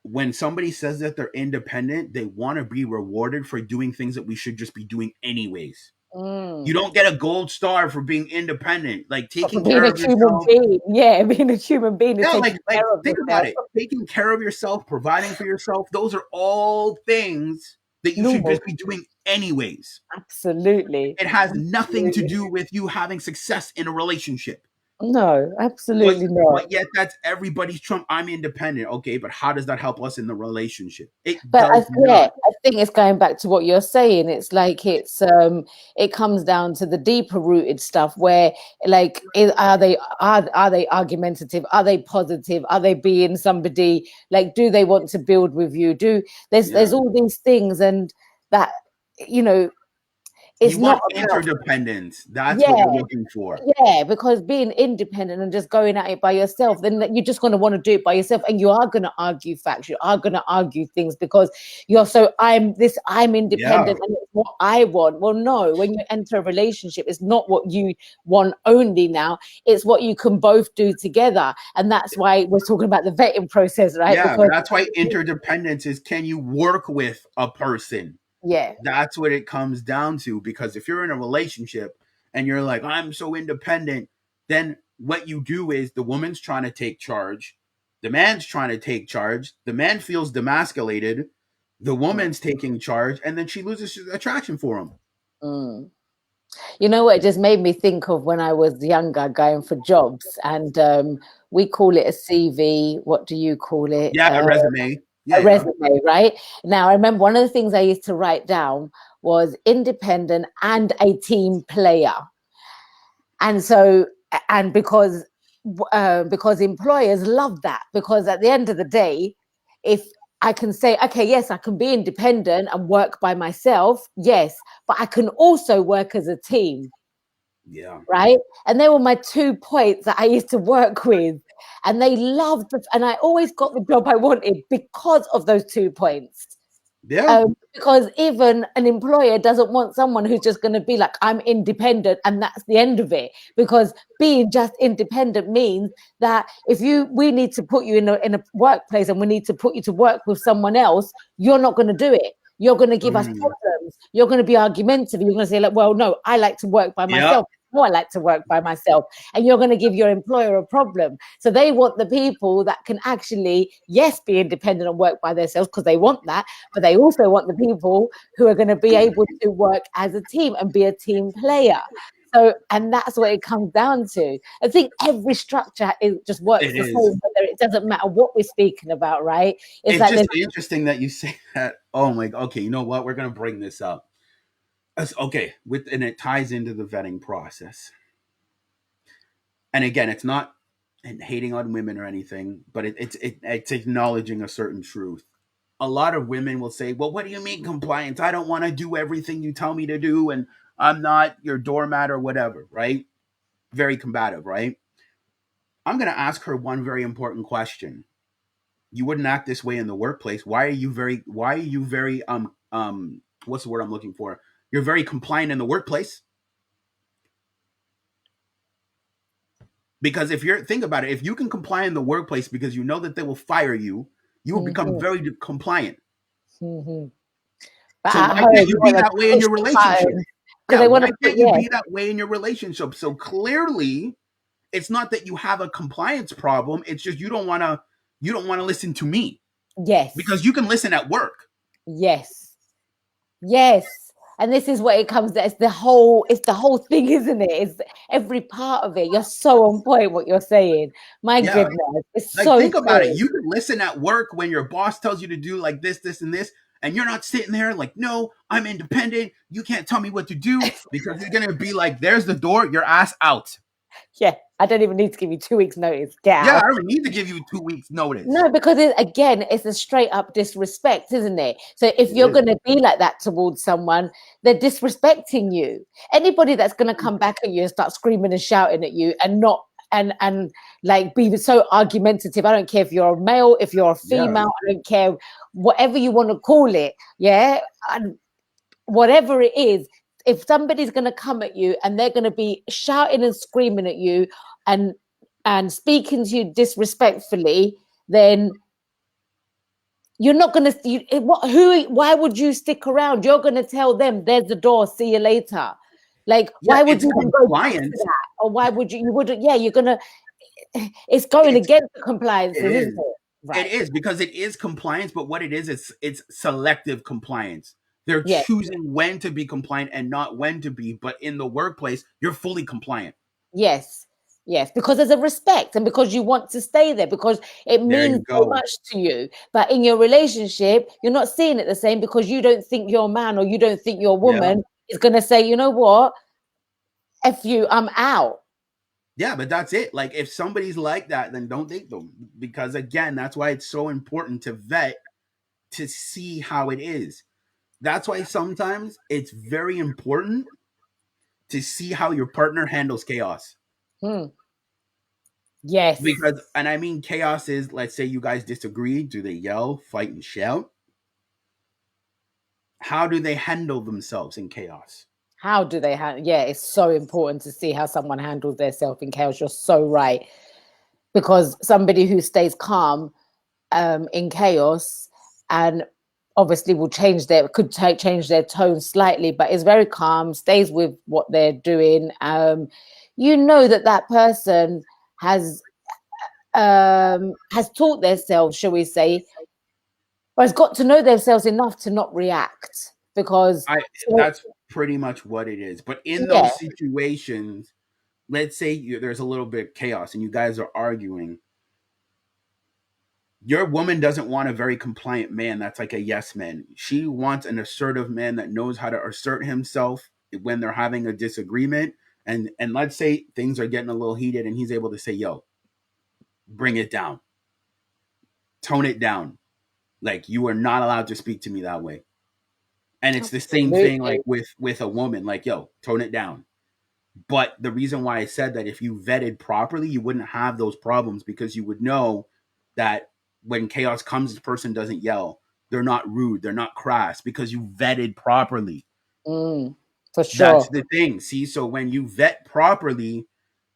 Speaker 1: when somebody says that they're independent, they want to be rewarded for doing things that we should just be doing anyways. You
Speaker 2: Mm.
Speaker 1: don't get a gold star for being independent, like
Speaker 2: For
Speaker 1: taking
Speaker 2: being
Speaker 1: care
Speaker 2: a
Speaker 1: of
Speaker 2: human
Speaker 1: yourself.
Speaker 2: being. Yeah, being a human being is
Speaker 1: Yeah,
Speaker 2: taking
Speaker 1: like
Speaker 2: care of
Speaker 1: think about
Speaker 2: yourself.
Speaker 1: it. Taking care of yourself, providing for yourself, those are all things that you should
Speaker 2: Normal.
Speaker 1: just be doing anyways.
Speaker 2: Absolutely.
Speaker 1: It has nothing to
Speaker 2: Absolutely.
Speaker 1: do with you having success in a relationship.
Speaker 2: No,
Speaker 1: But
Speaker 2: absolutely not.
Speaker 1: but yet that's everybody's trump. I'm independent. Okay, but how does that help us in the relationship? It
Speaker 2: But
Speaker 1: does
Speaker 2: yeah,
Speaker 1: not.
Speaker 2: I think it's going back to what you're saying. It's like it comes down to the deeper rooted stuff where like are they argumentative? Are they positive? Are they being somebody like do they want to build with you? Do there's
Speaker 1: Yeah.
Speaker 2: all these things and that you know it's
Speaker 1: You want
Speaker 2: not about
Speaker 1: interdependence. That's what
Speaker 2: yeah.
Speaker 1: you're looking for.
Speaker 2: Yeah, because being independent and just going at it by yourself, then you're just going to want to do it by yourself, and you are going to argue facts. You are going to argue things because you're so I'm
Speaker 1: Yeah.
Speaker 2: independent and it's what I want. Well, no, when you enter a relationship, it's not what you want only now. It's what you can both do together, and that's why we're talking about the vetting process, right?
Speaker 1: Yeah.
Speaker 2: Because
Speaker 1: That's why interdependence is, can you work with a person?
Speaker 2: yeah,
Speaker 1: That's what it comes down to. Because if you're in a relationship and you're like, I'm so independent, then what you do is the woman's trying to take charge, the man's trying to take charge, the man feels demasculated, the
Speaker 2: mm,
Speaker 1: woman's taking charge, and then she loses attraction for him.
Speaker 2: mm. You know what? It just made me think of when I was younger going for jobs, and we call it a CV. What do you call it?
Speaker 1: Yeah, a resume. Yeah,
Speaker 2: A
Speaker 1: yeah.
Speaker 2: resume, right? Now, I remember one of the things I used to write down was independent and a team player. And so, and because employers love that, because at the end of the day, if I can say, okay, yes, I can be independent and work by myself, yes, but I can also work as a team,
Speaker 1: Yeah.
Speaker 2: right? And they were my 2 points that I used to work with. And they loved and I always got the job I wanted because of those 2 points.
Speaker 1: Yeah.
Speaker 2: Because even an employer doesn't want someone who's just going to be like, I'm independent and that's the end of it. Because being just independent means that if we need to put you in a workplace and we need to put you to work with someone else, you're not going to do it. You're going to give us
Speaker 1: Mm.
Speaker 2: problems. You're going to be argumentative. You're going to say, like, well, no, I like to work by
Speaker 1: Yep.
Speaker 2: myself. No, I like to work by myself. And you're going to give your employer a problem. So they want the people that can actually, yes, be independent and work by themselves because they want that, but they also want the people who are going to be able to work as a team and be a team player. So, and that's what it comes down to. I think every structure just works
Speaker 1: It
Speaker 2: the
Speaker 1: is.
Speaker 2: same, whether it doesn't matter what we're speaking about, right? It's
Speaker 1: It's
Speaker 2: like
Speaker 1: just
Speaker 2: there's
Speaker 1: interesting that you say that. Oh my. Okay. You know what? We're gonna bring this up. Okay. And it ties into the vetting process. And again, it's not hating on women or anything, but it's acknowledging a certain truth. A lot of women will say, "Well, what do you mean compliance? I don't want to do everything you tell me to do, and I'm not your doormat or whatever." Right? Very combative, right? I'm going to ask her one very important question. You wouldn't act this way in the workplace. Why are you very what's the word I'm looking for? You're very compliant in the workplace. Because if you're think about it, if you can comply in the workplace because you know that they will fire you, you will become
Speaker 2: Mm-hmm.
Speaker 1: very compliant.
Speaker 2: Mm-hmm. But
Speaker 1: So
Speaker 2: at
Speaker 1: why
Speaker 2: home,
Speaker 1: can't
Speaker 2: you
Speaker 1: you be
Speaker 2: want to
Speaker 1: that way in
Speaker 2: push
Speaker 1: your
Speaker 2: the
Speaker 1: relationship?
Speaker 2: button because
Speaker 1: Yeah,
Speaker 2: they want
Speaker 1: why
Speaker 2: to put,
Speaker 1: can't you
Speaker 2: yeah,
Speaker 1: be that way in your relationship? So clearly, it's not that you have a compliance problem. It's just you don't want to listen to me
Speaker 2: yes,
Speaker 1: because you can listen at work.
Speaker 2: yes, yes. And this is what it comes to. It's the whole thing, isn't it? It's every part of it. You're so on point what you're saying. My
Speaker 1: Yeah,
Speaker 2: goodness, it's
Speaker 1: like
Speaker 2: so
Speaker 1: think about it.
Speaker 2: true.
Speaker 1: You can listen at work when your boss tells you to do like this, and this, and you're not sitting there like, no, I'm independent. You can't tell me what to do because you're gonna be like, there's the door, your ass out.
Speaker 2: Yeah, I don't even need to give you 2 weeks notice. Get
Speaker 1: Yeah, I
Speaker 2: out.
Speaker 1: don't need to give you 2 weeks notice.
Speaker 2: No, because again, it's a straight up disrespect, isn't it? So if
Speaker 1: It
Speaker 2: you're
Speaker 1: is.
Speaker 2: going to be like that towards someone, they're disrespecting you. Anybody that's going to come back at you and start screaming and shouting at you and not and like be so argumentative. I don't care if you're a male, if you're a
Speaker 1: Yeah,
Speaker 2: female. I don't care whatever you want to call it. Yeah, and whatever it is. If somebody's going to come at you and they're going to be shouting and screaming at you and and speaking to you disrespectfully, then you're not going to what who why would you stick around? You're going to tell them there's the door, see you later. Like
Speaker 1: yeah,
Speaker 2: why would
Speaker 1: it's
Speaker 2: you even go back to
Speaker 1: compliance.
Speaker 2: that? Or why would you wouldn't, yeah, you're going to, it's going
Speaker 1: It's
Speaker 2: against the
Speaker 1: it
Speaker 2: compliances, isn't
Speaker 1: is.
Speaker 2: it?
Speaker 1: It
Speaker 2: Right.
Speaker 1: is because it is compliance, but what it is, it's selective compliance. They're
Speaker 2: Yeah.
Speaker 1: choosing when to be compliant and not when to be. But in the workplace, you're fully compliant.
Speaker 2: Yes. Yes, because there's a respect and because you want to stay there because it
Speaker 1: There
Speaker 2: means
Speaker 1: you
Speaker 2: so
Speaker 1: go.
Speaker 2: much to you. But in your relationship, you're not seeing it the same because you don't think your man or you don't think your
Speaker 1: Yeah.
Speaker 2: woman is going to say, you know what, F you, I'm out.
Speaker 1: Yeah, but that's it. Like if somebody's like that, then don't date them. Because again, that's why it's so important to vet to see how it is. That's why sometimes it's very important to see how your partner handles chaos.
Speaker 2: Hmm. Yes.
Speaker 1: Because, and I mean, chaos is, let's say you guys disagree. Do they yell, fight, and shout? How do they handle themselves in chaos?
Speaker 2: How do they handle? Yeah, it's so important to see how someone handles their self in chaos. You're so right. Because somebody who stays calm in chaos and obviously will change their tone slightly, but is very calm, stays with what they're doing. You know that that person has has taught themselves, shall we say, or has got to know themselves enough to not react because
Speaker 1: I
Speaker 2: so
Speaker 1: That's pretty much what it is. But in
Speaker 2: yeah.
Speaker 1: those situations, let's say there's a little bit of chaos and you guys are arguing. Your woman doesn't want a very compliant man that's like a yes man. She wants an assertive man that knows how to assert himself when they're having a disagreement. And let's say things are getting a little heated and he's able to say, yo, bring it down, tone it down. Like you are not allowed to speak to me that way. And it's the same thing
Speaker 2: Absolutely.
Speaker 1: like with a woman, like, yo, tone it down. But the reason why I said that if you vetted properly, you wouldn't have those problems because you would know that when chaos comes, this person doesn't yell. They're not rude. They're not crass because you vetted properly.
Speaker 2: For
Speaker 1: That's
Speaker 2: sure.
Speaker 1: the thing. See, so when you vet properly,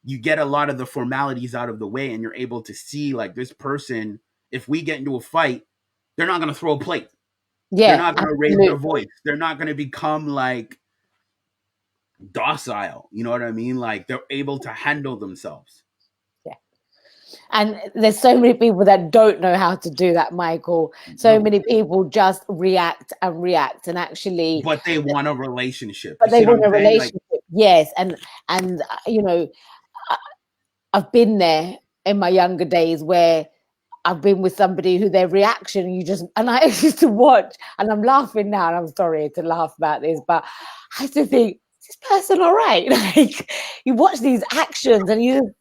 Speaker 1: you get a lot of the formalities out of the way and you're able to see like this person, if we get into a fight, they're not going to throw a plate. They're
Speaker 2: Yeah,
Speaker 1: not going to raise their
Speaker 2: absolutely.
Speaker 1: voice. They're not going to become like docile. You know what I mean? Like they're able to handle themselves.
Speaker 2: Yeah. And there's so many people that don't know how to do that, Michael. So
Speaker 1: No,
Speaker 2: many people just react and react and actually,
Speaker 1: but they want a relationship. You
Speaker 2: but they
Speaker 1: see what
Speaker 2: want
Speaker 1: I'm
Speaker 2: a
Speaker 1: saying? Like,
Speaker 2: relationship. Yes. And you know, I've been there in my younger days where I've been with somebody who their reaction, you just, and I used to watch, and I'm laughing now, and I'm sorry to laugh about this, but I used to think, is this person all right? Like, you watch these actions and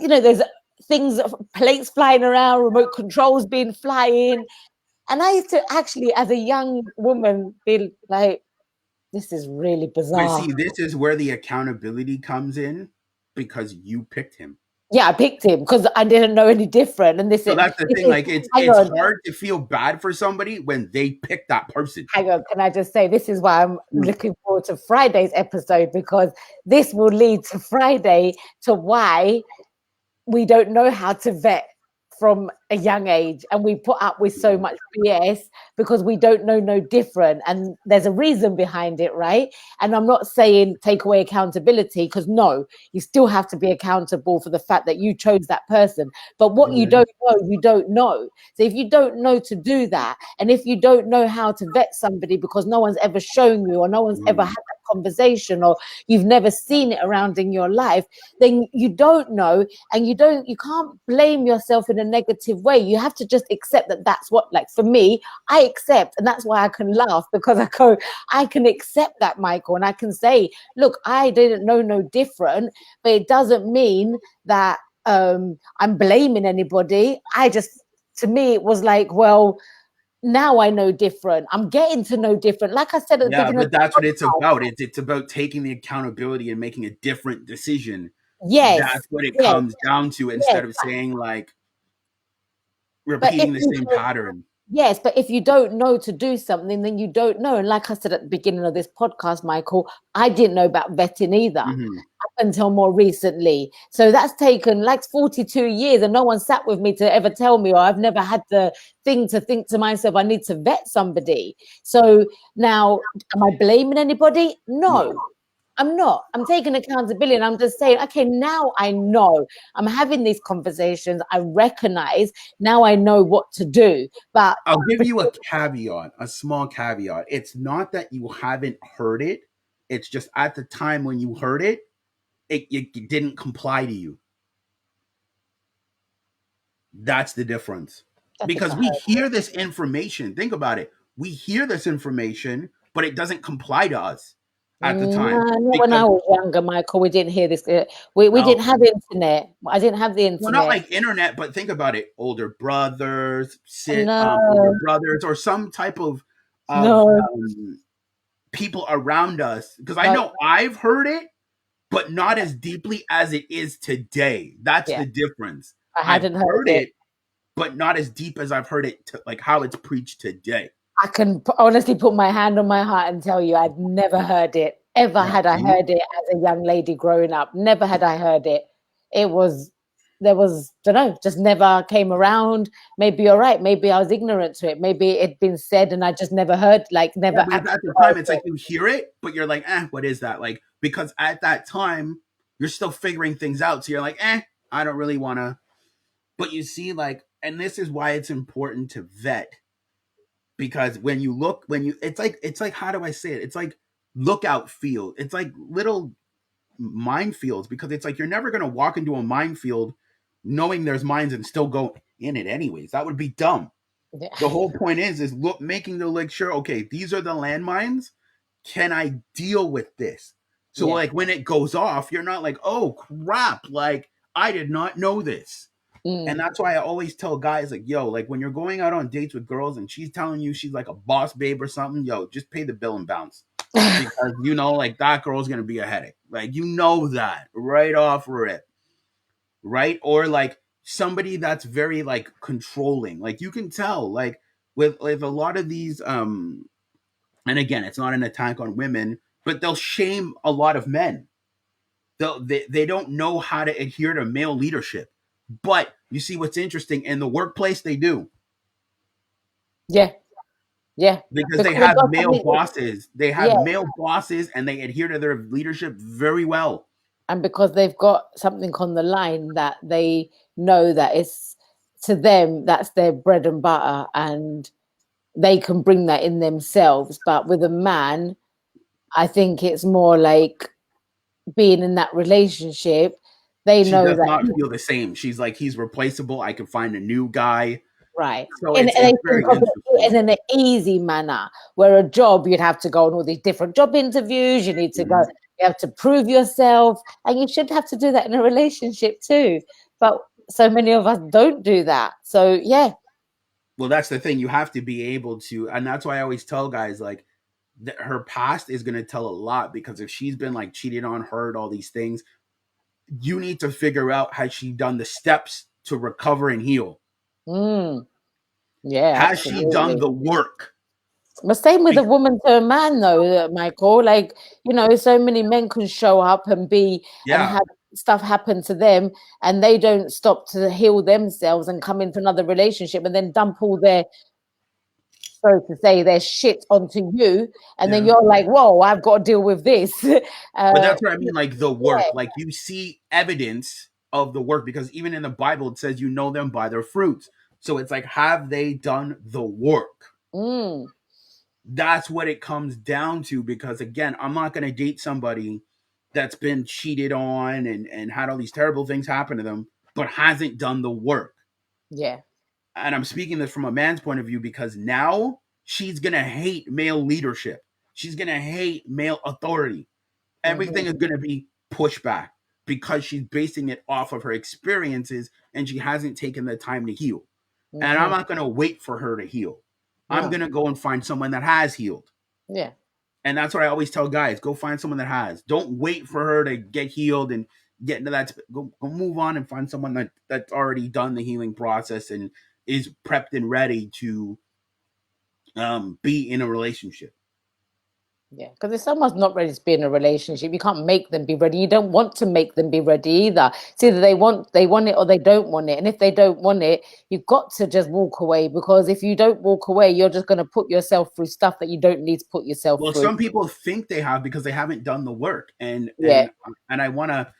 Speaker 2: there's things, plates flying around, remote controls being flying. And I used to actually, as a young woman, be like, this is really
Speaker 1: but
Speaker 2: bizarre.
Speaker 1: see, this is where the accountability comes in because you picked him.
Speaker 2: Yeah, I picked him because I didn't know any different. And
Speaker 1: So that's the
Speaker 2: this
Speaker 1: thing.
Speaker 2: is,
Speaker 1: Like, it's
Speaker 2: hang
Speaker 1: it's
Speaker 2: on,
Speaker 1: hard to feel bad for somebody when they pick that person.
Speaker 2: hang on. Can I just say, this is why I'm
Speaker 1: Mm.
Speaker 2: looking forward to Friday's episode because this will lead to Friday to why we don't know how to vet from a young age, and we put up with so much BS because we don't know no different, and there's a reason behind it, right? And I'm not saying take away accountability, because no, you still have to be accountable for the fact that you chose that person. But what you
Speaker 1: Mhm.
Speaker 2: don't know, you don't know. So if you don't know to do that, and if you don't know how to vet somebody because no one's ever shown you, or no one's ever had
Speaker 1: Mhm.
Speaker 2: that conversation, or you've never seen it around in your life, then you don't know, and you can't blame yourself in a negative way. You have to just accept that that's what, like for me, I accept, and that's why I can laugh, because I go, I can accept that, Michael, and I can say, look, I didn't know no different, but it doesn't mean that I'm blaming anybody. I just, to me, it was like, well, now I know different. I'm getting to know different. Like I said at the
Speaker 1: Yeah,
Speaker 2: beginning of
Speaker 1: but
Speaker 2: the
Speaker 1: that's what it's
Speaker 2: podcast,
Speaker 1: about. It's about taking the accountability and making a different decision.
Speaker 2: yes,
Speaker 1: That's what it
Speaker 2: yes,
Speaker 1: comes down to,
Speaker 2: yes.
Speaker 1: instead of saying like
Speaker 2: But if
Speaker 1: repeating the
Speaker 2: you
Speaker 1: same
Speaker 2: don't,
Speaker 1: pattern.
Speaker 2: yes, but if you don't know to do something, then you don't know. And like I said at the beginning of this podcast, Michael, I didn't know about vetting either
Speaker 1: Mhm.
Speaker 2: up until more recently. So that's taken like 42 years, and no one sat with me to ever tell me, or I've never had the thing to think to myself, I need to vet somebody. So now, am I blaming anybody? No.
Speaker 1: No.
Speaker 2: I'm not. I'm taking accountability, and I'm just saying, okay, now I know. I'm having these conversations. I recognize, now I know what to do. But
Speaker 1: I'll give you a caveat, a small caveat. It's not that you haven't heard it. It's just at the time when you heard it, it didn't comply to you. That's the difference.
Speaker 2: I think I
Speaker 1: Because we
Speaker 2: heard.
Speaker 1: hear this information. Think about it. We hear this information, but it doesn't comply to us at the time.
Speaker 2: No, not when
Speaker 1: Because,
Speaker 2: I was younger, Michael. We didn't hear this. We
Speaker 1: oh,
Speaker 2: didn't have internet. I didn't have the
Speaker 1: well, not
Speaker 2: internet.
Speaker 1: like internet, but think about it.
Speaker 2: No,
Speaker 1: Older brothers, or some type of
Speaker 2: no,
Speaker 1: people around us. Because I
Speaker 2: no.
Speaker 1: know I've heard it, but not as deeply as it is today. That's
Speaker 2: Yeah,
Speaker 1: the difference.
Speaker 2: I
Speaker 1: I've
Speaker 2: hadn't heard
Speaker 1: heard
Speaker 2: it.
Speaker 1: it, but not as deep as I've heard it, like how it's preached today.
Speaker 2: I can honestly put my hand on my heart and tell you, I'd never heard it. Ever
Speaker 1: Yeah,
Speaker 2: had I
Speaker 1: see?
Speaker 2: heard it as a young lady growing up. Never had I heard it. It was, there was, don't know, just never came around. Maybe you're right. Maybe I was ignorant to it. Maybe it'd been said and I just never heard, like
Speaker 1: Yeah,
Speaker 2: never
Speaker 1: because
Speaker 2: actually
Speaker 1: at the
Speaker 2: heard
Speaker 1: time, it's
Speaker 2: it.
Speaker 1: like you hear it, but you're like, what is that? Like, because at that time, you're still figuring things out. So you're like, I don't really want to. But you see, like, and this is why it's important to vet, because it's like, how do I say it? It's like lookout field. It's like little minefields, because it's like you're never going to walk into a minefield knowing there's mines and still go in it anyways. That would be dumb.
Speaker 2: Yeah.
Speaker 1: The whole point is look, making the like sure, okay, these are the landmines. Can I deal with this? So
Speaker 2: Yeah.
Speaker 1: like when it goes off, you're not like, oh crap, like I did not know this. And
Speaker 2: Mm.
Speaker 1: that's why I always tell guys like, yo, like when you're going out on dates with girls and she's telling you she's like a boss babe or something, yo, just pay the bill and bounce. Because you know, like that girl's gonna be a headache. Like you know that right off rip, right? Or like somebody that's very like controlling. Like you can tell, like with a lot of these and again, it's not an attack on women, but they'll shame a lot of men. They don't know how to adhere to male leadership. But you see what's interesting in the workplace, they do,
Speaker 2: Yeah. Yeah.
Speaker 1: because they
Speaker 2: Because they
Speaker 1: have
Speaker 2: got
Speaker 1: male
Speaker 2: something.
Speaker 1: bosses. They
Speaker 2: Yeah.
Speaker 1: have male bosses and they adhere to their leadership very well.
Speaker 2: And because they've got something on the line that they know that it's, to them, that's their bread and butter, and they can bring that in themselves. But with a man, I think it's more like being in that relationship, they
Speaker 1: She
Speaker 2: know
Speaker 1: does
Speaker 2: that
Speaker 1: not
Speaker 2: he's
Speaker 1: feel the same. She's like, he's replaceable. I can find a new guy.
Speaker 2: right.
Speaker 1: So
Speaker 2: And they
Speaker 1: it's
Speaker 2: think
Speaker 1: very
Speaker 2: of it
Speaker 1: interesting.
Speaker 2: in an easy manner, where a job, you'd have to go on all these different job interviews, you need to go,
Speaker 1: Mhm.
Speaker 2: you have to prove yourself, and you should have to do that in a relationship too. But so many of us don't do that. So yeah.
Speaker 1: Well, that's the thing. You have to be able to, and that's why I always tell guys like that her past is going to tell a lot, because if she's been like cheated on, hurt, all these things, you need to figure out, has she done the steps to recover and heal?
Speaker 2: Mm, yeah,
Speaker 1: Has she done
Speaker 2: absolutely.
Speaker 1: the work?
Speaker 2: But same with a
Speaker 1: Because,
Speaker 2: woman to a man, though, Michael. Like, so many men can show up and be and
Speaker 1: yeah,
Speaker 2: have stuff happen to them and they don't stop to heal themselves and come into another relationship and then dump all their, so to say, their shit onto you, and then
Speaker 1: Yeah.
Speaker 2: you're like, whoa, I've got to deal with this.
Speaker 1: But
Speaker 2: uh
Speaker 1: that's what I mean, like the work. Like you see evidence of the work because even in the Bible it says you know them by their fruits. So it's like, have they done the work?
Speaker 2: mm,
Speaker 1: That's what it comes down to. Because again, I'm not gonna date somebody that's been cheated on and had all these terrible things happen to them, but hasn't done the work.
Speaker 2: yeah.
Speaker 1: And I'm speaking this from a man's point of view because now she's gonna hate male leadership. She's gonna hate male authority.
Speaker 2: Mm-hmm,
Speaker 1: Everything is going to be pushback because she's basing it off of her experiences and she hasn't taken the time to heal. And I'm
Speaker 2: mm-hmm.
Speaker 1: not going to wait for her to heal. I'm
Speaker 2: No.
Speaker 1: going to go and find someone that has healed.
Speaker 2: Yeah.
Speaker 1: And that's what I always tell guys, go find someone that has. Don't wait for her to get healed and get into that. Go move on and find someone that's already done the healing process and is prepped and ready to be in a relationship.
Speaker 2: Yeah, because if someone's not ready to be in a relationship, you can't make them be ready. You don't want to make them be ready either. It's either they want it or they don't want it. And if they don't want it, you've got to just walk away, because if you don't walk away, you're just going to put yourself through stuff that you don't need to put yourself
Speaker 1: Well,
Speaker 2: through.
Speaker 1: some people think they have because they haven't done the work, and
Speaker 2: Yeah.
Speaker 1: I want to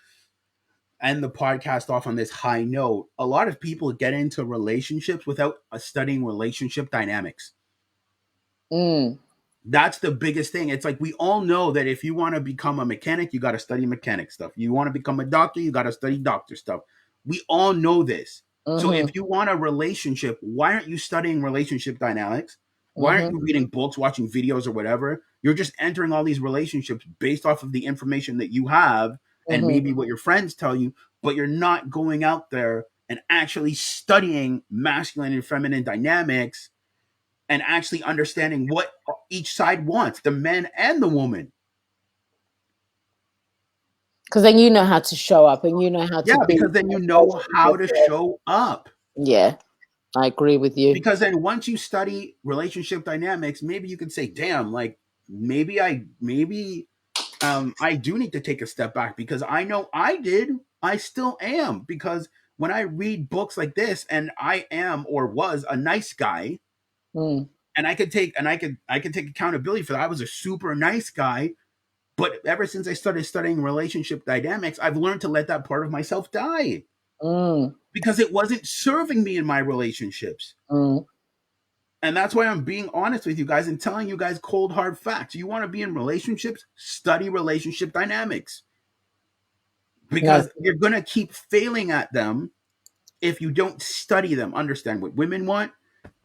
Speaker 1: end the podcast off on this high note. A lot of people get into relationships without studying relationship dynamics.
Speaker 2: Mm,
Speaker 1: That's the biggest thing. It's like we all know that if you want to become a mechanic, you got to study mechanic stuff. You want to become a doctor, you got to study doctor stuff. We all know this. So if
Speaker 2: mm-hmm,
Speaker 1: you want a relationship, why aren't you studying relationship dynamics? Why aren't
Speaker 2: mm-hmm,
Speaker 1: you reading books, watching videos, or whatever? You're just entering all these relationships based off of the information that you have and
Speaker 2: mm-hmm.
Speaker 1: maybe what your friends tell you, but you're not going out there and actually studying masculine and feminine dynamics and actually understanding what each side wants, the men and the woman.
Speaker 2: Because then you know how to show up and you know how
Speaker 1: Yeah,
Speaker 2: to be.
Speaker 1: because then you know how to show up.
Speaker 2: Yeah, I agree with you.
Speaker 1: Because then once you study relationship dynamics, maybe you could say, damn, like maybe I do need to take a step back because I know I did. I still am. Because when I read books like this and I am or was a nice guy,
Speaker 2: Mm,
Speaker 1: and I could take accountability for that. I was a super nice guy. But ever since I started studying relationship dynamics, I've learned to let that part of myself die
Speaker 2: mm,
Speaker 1: because it wasn't serving me in my relationships.
Speaker 2: mm.
Speaker 1: And that's why I'm being honest with you guys and telling you guys cold, hard facts. You want to be in relationships? Study relationship dynamics
Speaker 2: No.
Speaker 1: because you're going to keep failing at them if you don't study them. Understand what women want,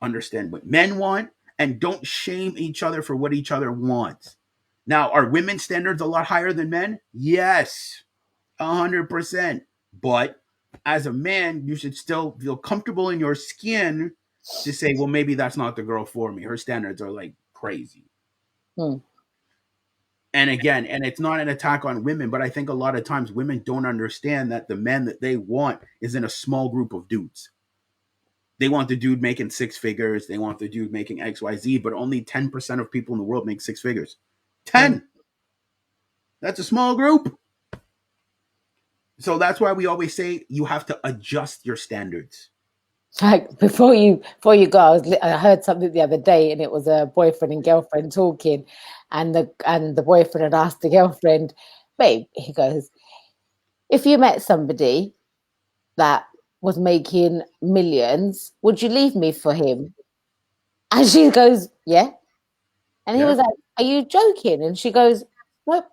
Speaker 1: understand what men want, and don't shame each other for what each other wants. Now, are women's standards a lot higher than men? Yes. 100%. But as a man, you should still feel comfortable in your skin to say, well, maybe that's not the girl for me. Her standards are like crazy.
Speaker 2: Mm.
Speaker 1: And again, and it's not an attack on women, but I think a lot of times women don't understand that the man that they want is in a small group of dudes. They want the dude making six figures, they want the dude making XYZ, but only 10% of people in the world make six figures.
Speaker 2: Mm.
Speaker 1: 10. That's a small group. So that's why we always say you have to adjust your standards.
Speaker 2: Like before you go, I heard something the other day, and it was a boyfriend and girlfriend talking, and the boyfriend had asked the girlfriend, "Babe," he goes, "if you met somebody that was making millions, would you leave me for him?" And she goes, "Yeah," and he
Speaker 1: Yeah.
Speaker 2: was like, "Are you joking?" And she goes, "What?"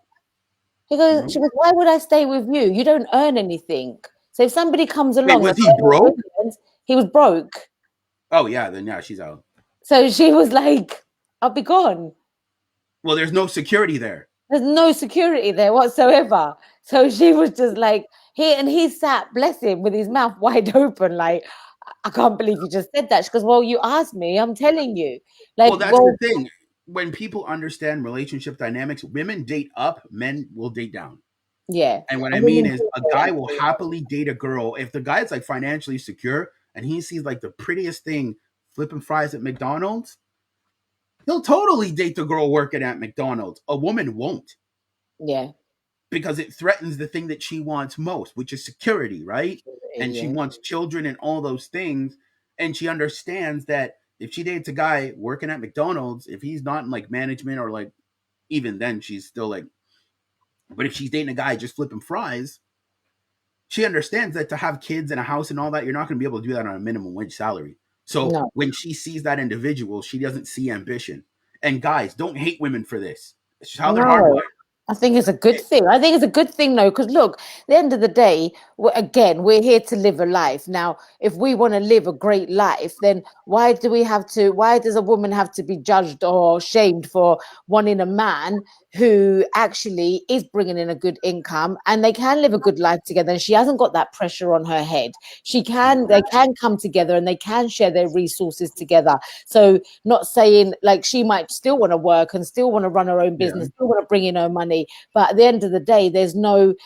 Speaker 2: She
Speaker 1: No.
Speaker 2: goes, "Why would I stay with you? You don't earn anything. So if somebody comes
Speaker 1: Wait,
Speaker 2: along
Speaker 1: was
Speaker 2: and
Speaker 1: he
Speaker 2: they're
Speaker 1: broke?
Speaker 2: millions, he was broke."
Speaker 1: Oh yeah, then yeah, she's out.
Speaker 2: So she was like, "I'll be gone."
Speaker 1: Well, there's no security there.
Speaker 2: There's no security there whatsoever. So she was just like, he sat, bless him, with his mouth wide open, like, I can't believe you just said that. She goes, "Well, you asked me, I'm telling you." Like,
Speaker 1: Well, that's the
Speaker 2: well,
Speaker 1: thing. When people understand relationship dynamics, women date up, men will date down.
Speaker 2: yeah.
Speaker 1: And what I
Speaker 2: And
Speaker 1: mean
Speaker 2: women
Speaker 1: is
Speaker 2: do
Speaker 1: a
Speaker 2: say
Speaker 1: guy
Speaker 2: that.
Speaker 1: will happily date a girl if the guy's like financially secure and he sees like the prettiest thing flipping fries at McDonald's, he'll totally date the girl working at McDonald's. A woman won't.
Speaker 2: Yeah.
Speaker 1: because it threatens the thing that she wants most, which is security, right? And she
Speaker 2: Yeah.
Speaker 1: wants children and all those things. And she understands that if she dates a guy working at McDonald's, if he's not in like management or like, even then she's still like, but if she's dating a guy just flipping fries, she understands that to have kids and a house and all that, you're not going to be able to do that on a minimum wage salary. So
Speaker 2: No.
Speaker 1: when she sees that individual, she doesn't see ambition. And guys, don't hate women for this. It's just how they're
Speaker 2: No.
Speaker 1: hardwired.
Speaker 2: I think it's a good thing. I think it's a good thing, though, because look, at the end of the day, again, we're here to live a life. Now, if we want to live a great life, then why do we have to? Why does a woman have to be judged or shamed for wanting a man who actually is bringing in a good income and they can live a good life together? And she hasn't got that pressure on her head. They can come together and they can share their resources together. So, not saying like she might still want to work and still want to run her own
Speaker 1: Yeah.
Speaker 2: business, still want to bring in her money, but at the end of the day, there's no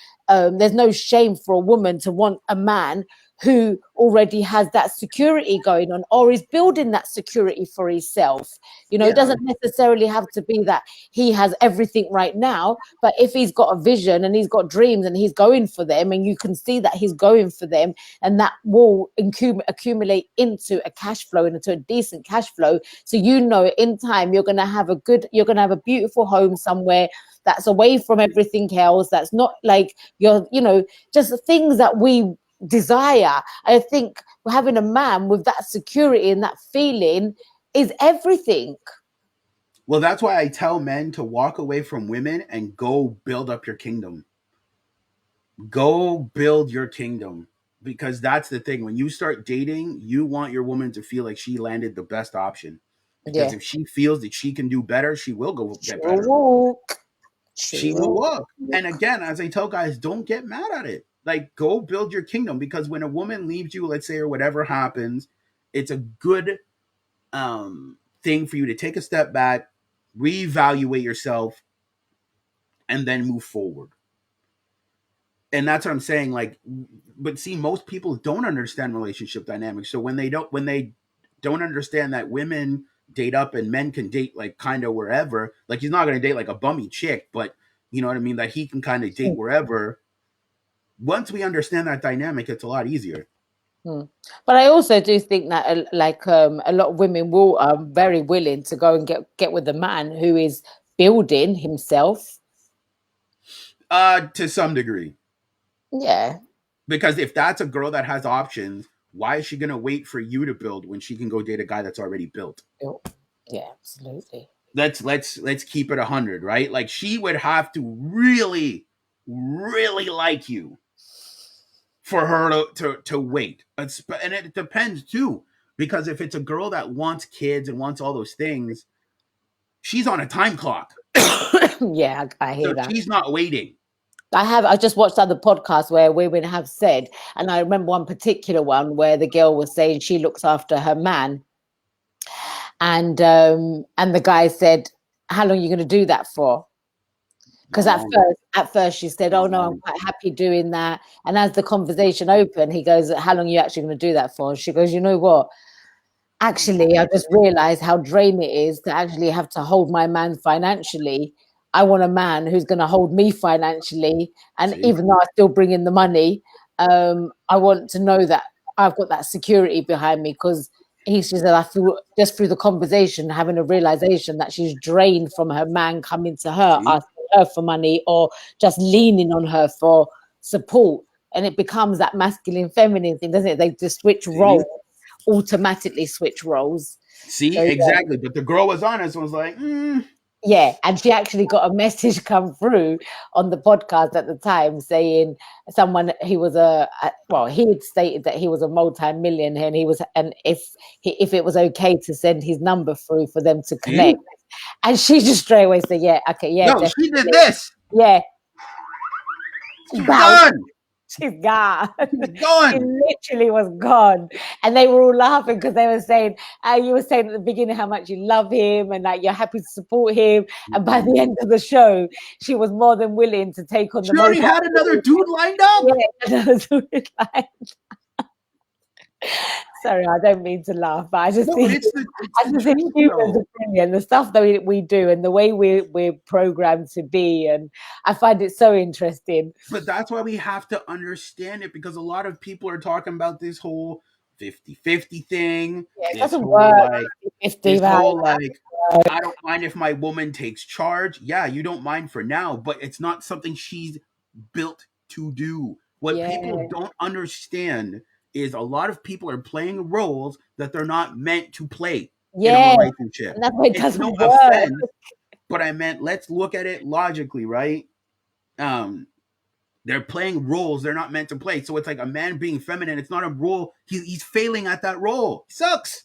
Speaker 2: shame for a woman to want a man who already has that security going on or is building that security for himself. It
Speaker 1: Yeah.
Speaker 2: doesn't necessarily have to be that he has everything right now, but if he's got a vision and he's got dreams and he's going for them and you can see that he's going for them, and that will accumulate into a cash flow and into a decent cash flow. So in time you're going to have a beautiful home somewhere that's away from everything else, that's not like just the things that we desire. I think having a man with that security and that feeling is everything.
Speaker 1: Well, that's why I tell men to walk away from women and go build up your kingdom. Go build your kingdom. Because that's the thing. When you start dating, you want your woman to feel like she landed the best option. Because
Speaker 2: Yeah,
Speaker 1: if she feels that she can do better, she will go
Speaker 2: she
Speaker 1: get
Speaker 2: will
Speaker 1: better.
Speaker 2: walk. She
Speaker 1: She will
Speaker 2: will
Speaker 1: walk. And
Speaker 2: walk.
Speaker 1: again, as I tell guys, don't get mad at it. Like, go build your kingdom. Because when a woman leaves you, let's say, or whatever happens, it's a good thing for you to take a step back, reevaluate yourself, and then move forward. And that's what I'm saying. Like, but see, most people don't understand relationship dynamics. So when they don't understand that women date up and men can date like kind of wherever, like he's not going to date like a bummy chick, but you know what I mean, that he can kind of date wherever. Once we understand that dynamic, it's a lot easier.
Speaker 2: Hmm. But I also do think that a lot of women will very willing to go and get with a man who is building himself.
Speaker 1: To some degree,
Speaker 2: Yeah.
Speaker 1: because if that's a girl that has options, why is she going to wait for you to build when she can go date a guy that's already built?
Speaker 2: Yeah, absolutely.
Speaker 1: Let's keep it 100, right? Like, she would have to really really like you for her to wait. And it depends too, because if it's a girl that wants kids and wants all those things, she's on a time clock,
Speaker 2: Yeah, I
Speaker 1: so
Speaker 2: hear that.
Speaker 1: she's not waiting.
Speaker 2: I just watched other podcasts where women have said, and I remember one particular one where the girl was saying she looks after her man, and the guy said, "How long are you going to do that for?" Because
Speaker 1: Not long.
Speaker 2: at first she said, "Oh
Speaker 1: Not
Speaker 2: no, I'm
Speaker 1: long.
Speaker 2: quite happy doing that." And as the conversation opened, he goes, "How long are you actually going to do that for?" And she goes, "You know what? Actually, I just realized how draining it is to actually have to hold my man financially. I want a man who's going to hold me financially, and
Speaker 1: See,
Speaker 2: even though I still bring in the money, I want to know that I've got that security behind me." Because she said, I feel just through the conversation, having a realization that she's drained from her man coming to her,
Speaker 1: see,
Speaker 2: asking her for money, or just leaning on her for support. And it becomes that masculine feminine thing, doesn't it? They just switch roles,
Speaker 1: see,
Speaker 2: automatically switch roles.
Speaker 1: see,
Speaker 2: So yeah,
Speaker 1: exactly. But the girl was honest and was like,
Speaker 2: yeah. And she actually got a message come through on the podcast at the time saying someone he was well, he had stated that he was a multi-millionaire, and if it was okay to send his number through for them to
Speaker 1: see,
Speaker 2: connect. And she just straight away said, yeah, okay, yeah,
Speaker 1: no, she did
Speaker 2: definitely.
Speaker 1: this.
Speaker 2: Yeah,
Speaker 1: She was
Speaker 2: bow.
Speaker 1: done.
Speaker 2: She's gone.
Speaker 1: She was
Speaker 2: She
Speaker 1: gone.
Speaker 2: literally was gone. And they were all laughing because they were saying, you were saying at the beginning how much you love him and that you're happy to support him. And by the end of the show, she was more than willing to take on the
Speaker 1: She already
Speaker 2: multi.
Speaker 1: had another dude lined up.
Speaker 2: Yeah, Sorry, I don't mean to laugh, but
Speaker 1: No, but it's
Speaker 2: I
Speaker 1: the
Speaker 2: just think
Speaker 1: truth
Speaker 2: humans
Speaker 1: though.
Speaker 2: are brilliant. The stuff that we do and the way we're programmed to be, and I find it so interesting.
Speaker 1: But that's why we have to understand it, because a lot of people are talking about this whole 50-50 thing,
Speaker 2: Yeah, it
Speaker 1: this
Speaker 2: doesn't
Speaker 1: whole
Speaker 2: work.
Speaker 1: like
Speaker 2: 50,
Speaker 1: this
Speaker 2: man.
Speaker 1: whole like I don't mind if my woman takes charge. Yeah, you don't mind for now, but it's not something she's built to do. What people
Speaker 2: Yeah,
Speaker 1: don't understand is a lot of people are playing roles that they're not meant to play in a
Speaker 2: yeah,
Speaker 1: relationship.
Speaker 2: and that's why it
Speaker 1: It's no
Speaker 2: doesn't work.
Speaker 1: offense, but I meant let's look at it logically, right? Um, they're playing roles they're not meant to play. So it's like a man being feminine. It's not a role. He's failing at that role. He sucks.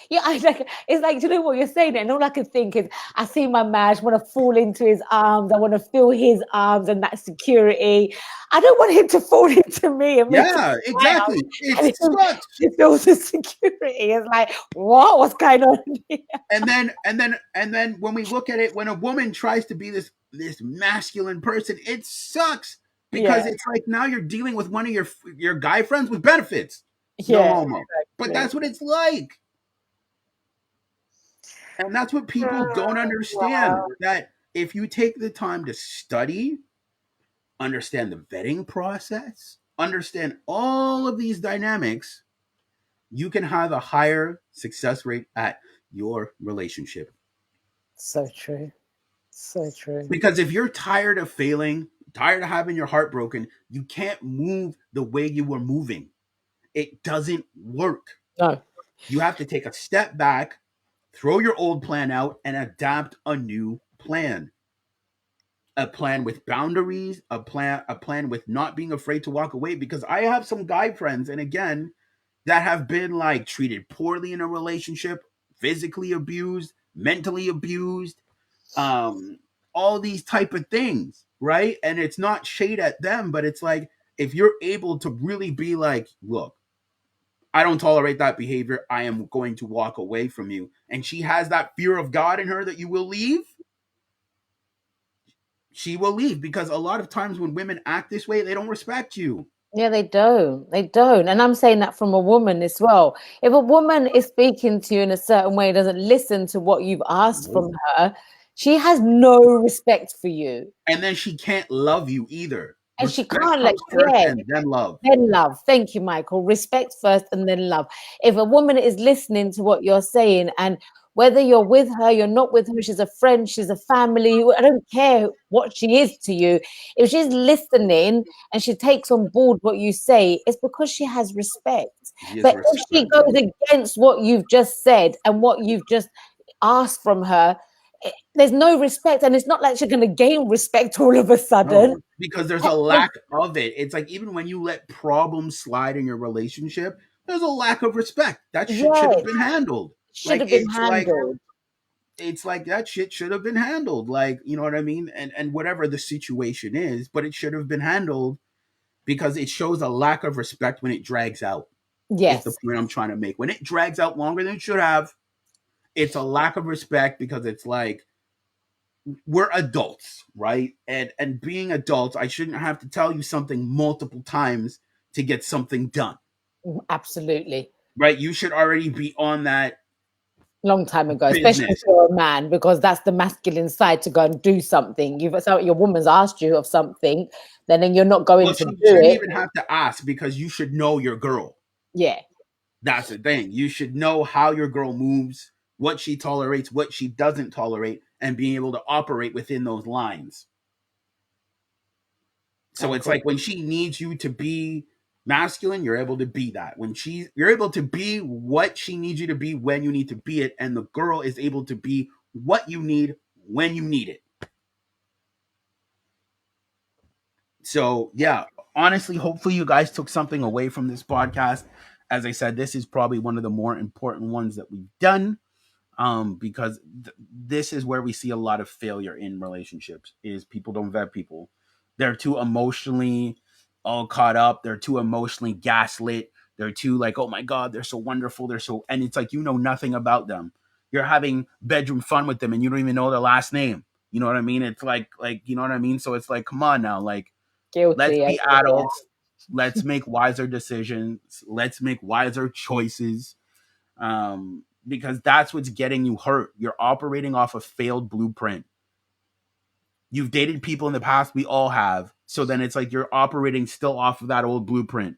Speaker 2: Yeah, I like it's like, do you know what you're saying? And all I can think is, I see my man, I want to fall into his arms, I want to feel his arms and that security. I don't want him to fall into me and me to
Speaker 1: Yeah,
Speaker 2: my arms
Speaker 1: exactly. It
Speaker 2: and him
Speaker 1: sucks.
Speaker 2: to feel the security. It's like, what? What's going on here?
Speaker 1: And then when we look at it, when a woman tries to be this masculine person, it sucks,
Speaker 2: Yeah,
Speaker 1: because it's like now you're dealing with one of your guy friends with benefits. No
Speaker 2: yeah,
Speaker 1: homo. But
Speaker 2: exactly.
Speaker 1: that's what it's like. And that's what people don't understand,
Speaker 2: Wow.
Speaker 1: that if you take the time to study, understand the vetting process, understand all of these dynamics, you can have a higher success rate at your relationship.
Speaker 2: So true. So true.
Speaker 1: Because if you're tired of failing, tired of having your heart broken, you can't move the way you were moving. It doesn't work.
Speaker 2: No.
Speaker 1: You have to take a step back, throw your old plan out, and adapt a new plan. A plan with boundaries, a plan with not being afraid to walk away, because I have some guy friends, and again, that have been like treated poorly in a relationship, physically abused, mentally abused, um all these type of things, right? And it's not shade at them, but it's like, if you're able to really be like, look, I don't tolerate that behavior, I am going to walk away from you, and she has that fear of God in her that you will leave, she will leave, because a lot of times when women act this way, they don't respect you.
Speaker 2: Yeah, they don't. They don't. And I'm saying that from a woman as well. If a woman is speaking to you in a certain way, doesn't listen to what you've asked
Speaker 1: Nope.
Speaker 2: from her, she has no respect for you.
Speaker 1: And then she can't love you either.
Speaker 2: And she
Speaker 1: Respect
Speaker 2: can't, like,
Speaker 1: comes first
Speaker 2: yeah,
Speaker 1: and then love.
Speaker 2: then love. Thank you, Michael. Respect first and then love. If a woman is listening to what you're saying, and whether you're with her, you're not with her, she's a friend, she's a family, I don't care what she is to you. If she's listening and she takes on board what you say, it's because she has respect.
Speaker 1: He is
Speaker 2: But if she goes
Speaker 1: respected.
Speaker 2: against what you've just said and what you've just asked from her, there's no respect. And it's not like she's going to gain respect all of a sudden.
Speaker 1: No, because there's a lack of it. It's like, even when you let problems slide in your relationship, there's a lack of respect. That shit should have
Speaker 2: Yes,
Speaker 1: been handled.
Speaker 2: should
Speaker 1: Like
Speaker 2: have been
Speaker 1: it's like
Speaker 2: handled.
Speaker 1: it's like that shit should have been handled. Like, you know what I mean? And whatever the situation is, but it should have been handled, because it shows a lack of respect when it drags out. Is the
Speaker 2: Yes.
Speaker 1: point I'm trying to make. When it drags out longer than it should have, it's a lack of respect, because it's like, we're adults, right? And being adults, I shouldn't have to tell you something multiple times to get something done,
Speaker 2: Absolutely.
Speaker 1: right? You should already be on that
Speaker 2: Long time ago, especially if
Speaker 1: business.
Speaker 2: you're a man, because that's the masculine side to go and do something. You've so your woman's asked you of something, then you're not going
Speaker 1: Well,
Speaker 2: to
Speaker 1: she
Speaker 2: do
Speaker 1: shouldn't
Speaker 2: it.
Speaker 1: even have to ask, because you should know your girl.
Speaker 2: Yeah,
Speaker 1: That's the thing. You should know how your girl moves, what she tolerates, what she doesn't tolerate, and being able to operate within those lines.
Speaker 2: I
Speaker 1: So it's
Speaker 2: agree.
Speaker 1: like, when she needs you to be masculine, you're able to be that. You're able to be what she needs you to be when you need to be it, and the girl is able to be what you need when you need it. So yeah, honestly, hopefully you guys took something away from this podcast. As I said, this is probably one of the more important ones that we've done, because this is where we see a lot of failure in relationships, is people don't vet people. They're too emotionally all caught up, they're too emotionally gaslit, they're too like, oh my god, they're so wonderful, they're so, and it's like, you know nothing about them. You're having bedroom fun with them and you don't even know their last name. You know what I mean? It's like, you know what I mean? So it's like, come on now, like, let's
Speaker 2: Guilty.
Speaker 1: be adults.
Speaker 3: Let's make wiser decisions. Let's make wiser choices. Because that's what's getting you hurt. You're operating off a failed blueprint. You've dated people in the past, we all have. So then it's like you're operating still off of that old blueprint.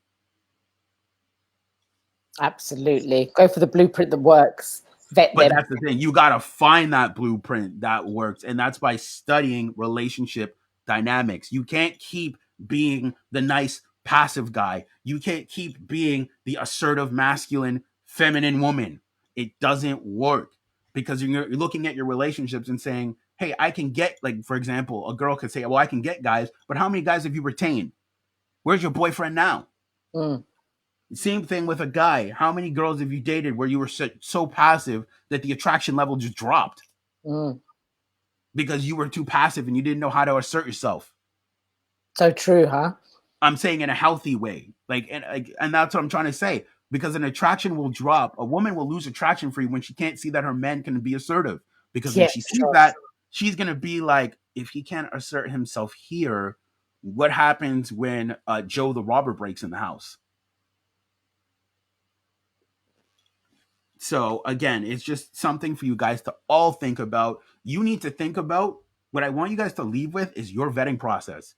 Speaker 2: Absolutely. Go for the blueprint that works. Vet
Speaker 3: But
Speaker 2: them.
Speaker 3: that's the thing. You got to find that blueprint that works. And that's by studying relationship dynamics. You can't keep being the nice passive guy. You can't keep being the assertive masculine feminine woman. It doesn't work because you're looking at your relationships and saying, hey, I can get, like, for example, a girl could say, well, I can get guys, but how many guys have you retained? Where's your boyfriend now?
Speaker 2: Mm.
Speaker 3: Same thing with a guy. How many girls have you dated where you were so passive that the attraction level just dropped because you were too passive and you didn't know how to assert yourself?
Speaker 2: So true, huh?
Speaker 3: I'm saying in a healthy way, and that's what I'm trying to say. Because an attraction will drop. A woman will lose attraction for you when she can't see that her man can be assertive. Because when
Speaker 2: Yeah,
Speaker 3: she sees
Speaker 2: sure.
Speaker 3: that, she's gonna be like, if he can't assert himself here, what happens when Joe the robber breaks in the house? So again, it's just something for you guys to all think about. You need to think about what I want you guys to leave with is your vetting process.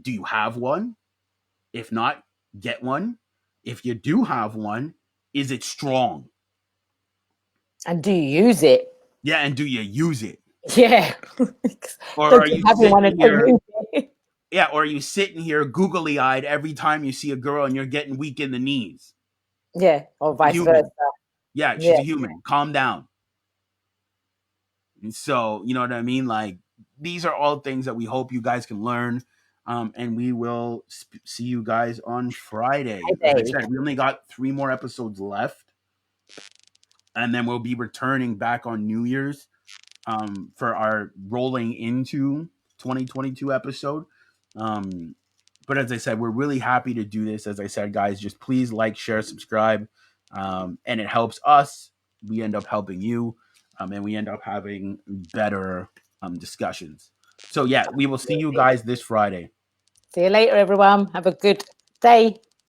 Speaker 3: Do you have one? If not, get one. If you do have one, is it strong?
Speaker 2: And do you use it?
Speaker 3: Yeah, and do you use it?
Speaker 2: Yeah.
Speaker 3: Or
Speaker 2: Don't
Speaker 3: are
Speaker 2: keep
Speaker 3: you
Speaker 2: having one
Speaker 3: sitting
Speaker 2: and don't
Speaker 3: here?
Speaker 2: use it.
Speaker 3: Yeah, or are you sitting here googly eyed every time you see a girl and you're getting weak in the knees?
Speaker 2: Yeah, or
Speaker 3: She's
Speaker 2: vice versa.
Speaker 3: human. Yeah,
Speaker 2: Yeah.
Speaker 3: she's a human. Calm down. And so, you know what I mean? Like, these are all things that we hope you guys can learn. And we will see you guys on Friday. Like I
Speaker 2: Friday.
Speaker 3: said, we only got 3 more episodes left. And then we'll be returning back on New Year's for our rolling into 2022 episode. Um, but as I said, we're really happy to do this. As I said, guys, just please like, share, subscribe. And it helps us. We end up helping you. And we end up having better discussions. So, yeah, we will see you guys this Friday.
Speaker 2: See you later, everyone. Have a good day.